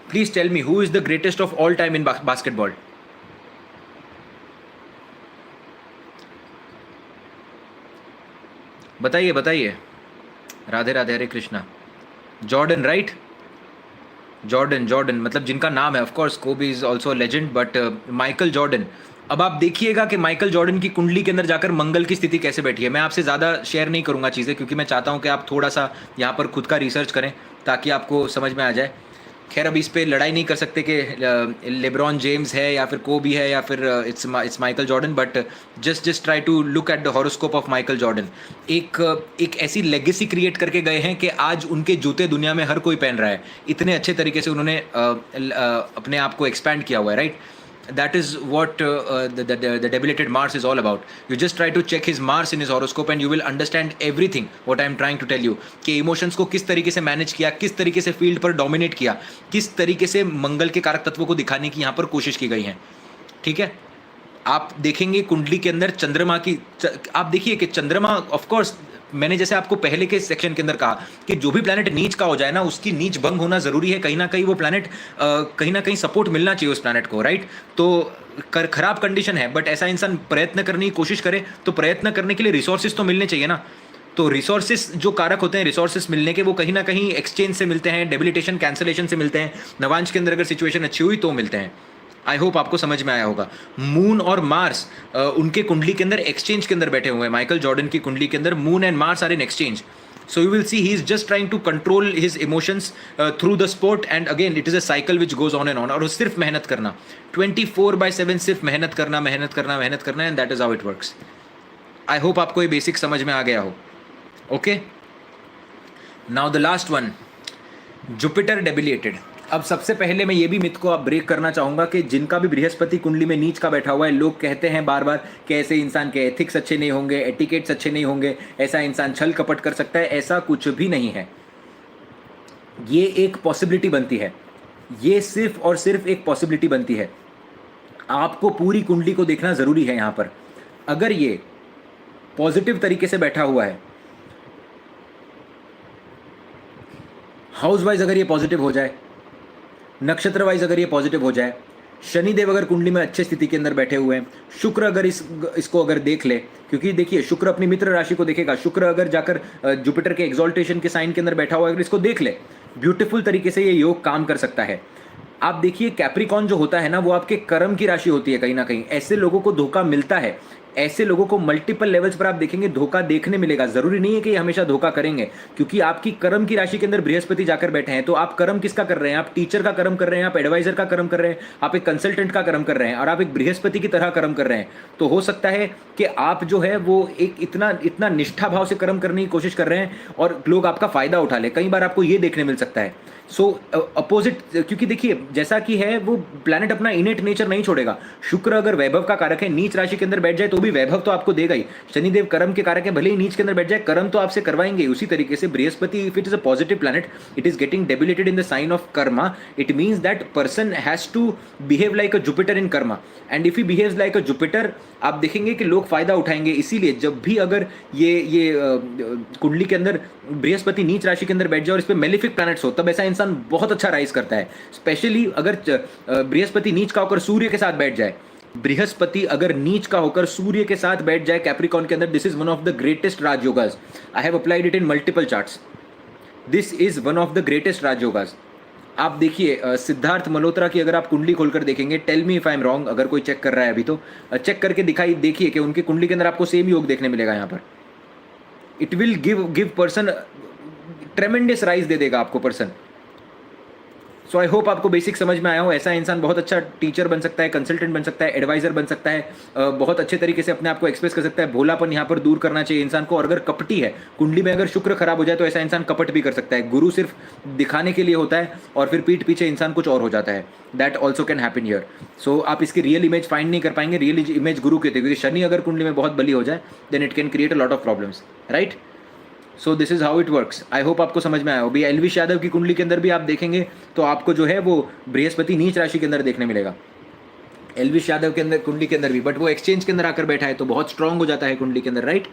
Please tell me, who is the greatest of all time in basketball? बताइए बताइए। Radhe Radhe, Hare Krishna. Jordan, right? Jordan मतलब जिनका नाम है, of course Kobe is also legend, but Michael Jordan. अब आप देखिएगा कि माइकल जॉर्डन की कुंडली के अंदर जाकर मंगल की स्थिति कैसे बैठी है। मैं आपसे ज़्यादा शेयर नहीं करूंगा चीज़ें, क्योंकि मैं चाहता हूं कि आप थोड़ा सा यहाँ पर खुद का रिसर्च करें ताकि आपको समझ में आ जाए। खैर, अब इस पे लड़ाई नहीं कर सकते कि लेब्रॉन जेम्स है या फिर कोबी है या फिर it's Michael Jordan, but just try to look at the horoscope of Michael Jordan. एक ऐसी लेगेसी क्रिएट करके गए हैं कि आज उनके जूते दुनिया में हर कोई पहन रहा है। इतने अच्छे तरीके से उन्होंने अपने आप को एक्सपैंड किया हुआ है, right? That is what the debilitated Mars is all about. You just try to check his Mars in his horoscope and you will understand everything what I am trying to tell you, कि emotions को किस तरीके से manage किया, किस तरीके से field पर डोमिनेट किया, किस तरीके से मंगल के कारक तत्वों को दिखाने की यहाँ पर कोशिश की गई है। ठीक है, आप देखेंगे कुंडली के अंदर चंद्रमा की, आप देखिए कि चंद्रमा, ऑफ कोर्स मैंने जैसे आपको पहले के सेक्शन के अंदर कहा कि जो भी प्लैनेट नीच का हो जाए ना, उसकी नीच भंग होना जरूरी है। कहीं ना कहीं वो प्लैनेट कहीं ना कहीं सपोर्ट मिलना चाहिए उस प्लैनेट को, राइट? तो खराब कंडीशन है, बट ऐसा इंसान प्रयत्न करने की कोशिश करे तो प्रयत्न करने के लिए रिसोर्सेज तो मिलने चाहिए ना। तो रिसोर्सेज जो कारक होते हैं, रिसोर्सेज मिलने के, वो कहीं ना कहीं एक्सचेंज से मिलते हैं, डेबिलिटेशन कैंसलेशन से मिलते हैं, नवांश के अंदर अगर सिचुएशन अच्छी हुई तो मिलते हैं। आई होप आपको समझ में आया होगा। मून और मार्स उनके कुंडली के अंदर एक्सचेंज के अंदर बैठे हुए हैं। माइकल जॉर्डन की कुंडली के अंदर moon and Mars are in exchange, so you will see he is just trying to control his emotions through the sport, and again it is a cycle which goes on and on। और सिर्फ मेहनत करना 24/7, सिर्फ मेहनत करना and that is how it works। I hope आपको ये basic समझ में आ गया हो। Okay, now the last one, Jupiter debilitated. अब सबसे पहले मैं ये भी मिथ को आप ब्रेक करना चाहूँगा कि जिनका भी बृहस्पति कुंडली में नीच का बैठा हुआ है, लोग कहते हैं बार बार कि ऐसे इंसान के एथिक्स अच्छे नहीं होंगे, एटिकेट्स अच्छे नहीं होंगे, ऐसा इंसान छल कपट कर सकता है। ऐसा कुछ भी नहीं है। ये एक पॉसिबिलिटी बनती है, ये सिर्फ और सिर्फ एक पॉसिबिलिटी बनती है। आपको पूरी कुंडली को देखना ज़रूरी है। यहाँ पर अगर ये पॉजिटिव तरीके से बैठा हुआ है, हाउस वाइज अगर ये पॉजिटिव हो जाए, नक्षत्र वाइज अगर ये पॉजिटिव हो जाए, शनिदेव अगर कुंडली में अच्छे स्थिति के अंदर बैठे हुए हैं, शुक्र अगर इसको अगर देख ले, क्योंकि देखिए शुक्र अपनी मित्र राशि को देखेगा। शुक्र अगर जाकर जुपिटर के एक्सॉल्टेशन के साइन के अंदर बैठा हुआ है, अगर इसको देख ले, ब्यूटीफुल तरीके से ये योग काम कर सकता है। आप देखिए कैप्रिकॉन जो होता है ना, वो आपके कर्म की राशि होती है। कहीं ना कहीं ऐसे लोगों को धोखा मिलता है, ऐसे लोगों को मल्टीपल लेवल्स पर आप देखेंगे धोखा देखने मिलेगा। जरूरी नहीं है कि ये हमेशा धोखा करेंगे, क्योंकि आपकी कर्म की राशि के अंदर बृहस्पति जाकर बैठे हैं। तो आप कर्म किसका कर रहे हैं? आप टीचर का कर्म कर रहे हैं, आप एडवाइजर का कर्म कर रहे हैं, आप एक कंसल्टेंट का कर्म कर रहे हैं, और आप एक बृहस्पति की तरह कर्म कर रहे हैं। तो हो सकता है कि आप जो है वो एक इतना निष्ठा भाव से कर्म करने की कोशिश कर रहे हैं और लोग आपका फायदा उठा ले। कई बार आपको ये देखने मिल सकता है। सो अपोजिट, क्योंकि देखिए जैसा कि है वो प्लैनेट अपना इनेट नेचर नहीं छोड़ेगा। शुक्र अगर वैभव का कारक है, नीच राशि के अंदर बैठ जाए तो भी वैभव तो आपको देगा ही। शनिदेव कर्म के कारक है, भले ही नीच के अंदर बैठ जाए, कर्म तो आपसे करवाएंगे। उसी तरीके से बृहस्पति, if it is a positive planet, it is getting debilitated in the sign of karma, it means that person has to behave like a Jupiter in karma, and if he behaves like a Jupiter, आप देखेंगे कि लोग फायदा उठाएंगे। इसीलिए जब भी अगर ये कुंडली के अंदर बृहस्पति नीच राशि के अंदर बैठ जाए और इस पे मेलिफिक प्लैनेट्स हो, तब ऐसा इंसान बहुत अच्छा राइज करता है। स्पेशली अगर बृहस्पति नीच का होकर सूर्य के साथ बैठ जाए, बृहस्पति अगर नीच का होकर सूर्य के साथ बैठ जाए कैप्रिकॉन के अंदर, this is one of the greatest rajyogas. I have applied it in multiple charts. This is one of the greatest rajyogas. आप देखिए सिद्धार्थ मल्होत्रा की अगर आप कुंडली खोलकर देखेंगे, tell me if I am wrong, अगर कोई चेक कर रहा है अभी तो चेक करके दिखाई देखिए कि उनकी कुंडली के अंदर आपको सेम योग देखने मिलेगा यहाँ पर. It will give person tremendous rise दे देगा आपको पर्सन. सो आई होप आपको बेसिक समझ में आया हो. ऐसा इंसान बहुत अच्छा टीचर बन सकता है, कंसल्टेंट बन सकता है, एडवाइजर बन सकता है, बहुत अच्छे तरीके से अपने आप को एक्सप्रेस कर सकता है. भोलापन यहाँ पर दूर करना चाहिए इंसान को. और अगर कपटी है, कुंडली में अगर शुक्र खराब हो जाए तो ऐसा इंसान कपट भी कर सकता है. गुरु सिर्फ दिखाने के लिए होता है और फिर पीठ पीछे इंसान कुछ और हो जाता है. That also can happen here. So आप इसकी रियल इमेज फाइंड नहीं कर पाएंगे. रियल इमेज गुरु के थे, क्योंकि शनि अगर कुंडली में बहुत बली हो जाए then it can create a lot of problems. Right. So this is how it works. I hope आपको समझ में आया हो. अभी एलविश यादव की कुंडली के अंदर भी आप देखेंगे तो आपको जो है वो बृहस्पति नीच राशि के अंदर देखने मिलेगा. एलविश यादव के अंदर कुंडली के अंदर भी, बट वो एक्सचेंज के अंदर आकर बैठा है तो बहुत स्ट्रांग हो जाता है कुंडली के अंदर. Right.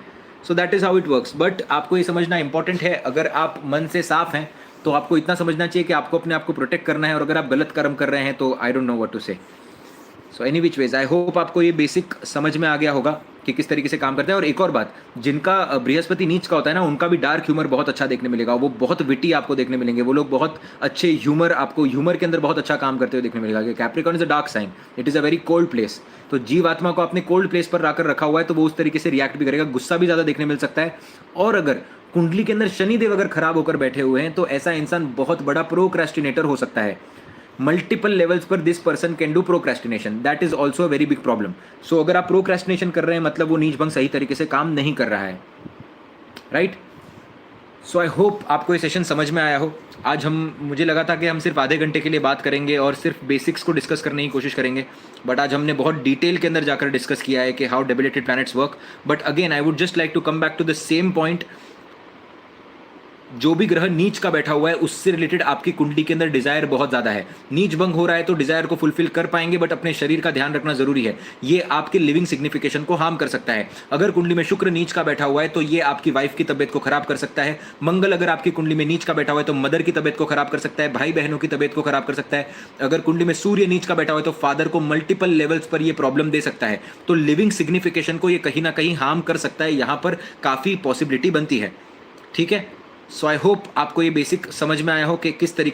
So that is how it works. But आपको ये समझना इंपॉर्टेंट है, अगर आप मन से साफ हैं तो आपको इतना समझना चाहिए कि आपको अपने आप को प्रोटेक्ट करना है. और अगर आप गलत कर्म कर रहे हैं तो I don't know what to say. So any which ways I hope आपको ये बेसिक समझ में आ गया होगा कि किस तरीके से काम करता है. और एक और बात, जिनका बृहस्पति नीच का होता है ना, उनका भी डार्क ह्यूमर बहुत अच्छा देखने मिलेगा. वो बहुत विटी आपको देखने मिलेंगे. वो लोग बहुत अच्छे ह्यूमर, आपको ह्यूमर के अंदर बहुत अच्छा काम करते हुए देखने मिलेगा. Capricorn is a dark sign, it is a very cold place. तो जीव आत्मा को आपने कोल्ड प्लेस पर लाकर रखा हुआ है तो वो उस तरीके से रिएक्ट भी करेगा. गुस्सा भी ज़्यादा देखने मिल सकता है. और अगर कुंडली के अंदर शनिदेव अगर खराब होकर बैठे हुए हैं तो ऐसा इंसान बहुत बड़ा प्रोक्रेस्टिनेटर हो सकता है. मल्टीपल लेवल्स पर this person can do procrastination. That is also a very big problem. So अगर आप प्रोक्रेस्टिनेशन कर रहे हैं मतलब वो नीच भंग सही तरीके से काम नहीं कर रहा है. राइट. सो आई होप आपको ये सेशन समझ में आया हो. आज मुझे लगा था कि हम सिर्फ आधे घंटे के लिए बात करेंगे और सिर्फ बेसिक्स को डिस्कस करने की कोशिश करेंगे, बट आज हमने बहुत डिटेल के अंदर जाकर डिस्कस किया है कि how debilitated planets work. But again I would just like to come back to the same point. जो भी ग्रह नीच का बैठा हुआ है उससे रिलेटेड आपकी कुंडली के अंदर डिजायर बहुत ज्यादा है. नीच भंग हो रहा है तो डिजायर को फुलफिल कर पाएंगे, बट अपने शरीर का ध्यान रखना जरूरी है. ये आपके लिविंग सिग्निफिकेशन को हार्म कर सकता है. अगर कुंडली में शुक्र नीच का बैठा हुआ है तो ये आपकी वाइफ की तबियत को खराब कर सकता है. मंगल अगर आपकी कुंडली में नीच का बैठा हुआ है तो मदर की तबियत को खराब कर सकता है, भाई बहनों की तबियत को खराब कर सकता है. अगर कुंडली में सूर्य नीच का बैठा हुआ है तो फादर को मल्टीपल लेवल्स पर ये प्रॉब्लम दे सकता है. तो लिविंग सिग्निफिकेशन को ये कहीं ना कहीं हार्म कर सकता है. यहां पर काफी पॉसिबिलिटी बनती है. ठीक है. सो आई होप आपको ये बेसिक समझ में आया हो कि किस तरीके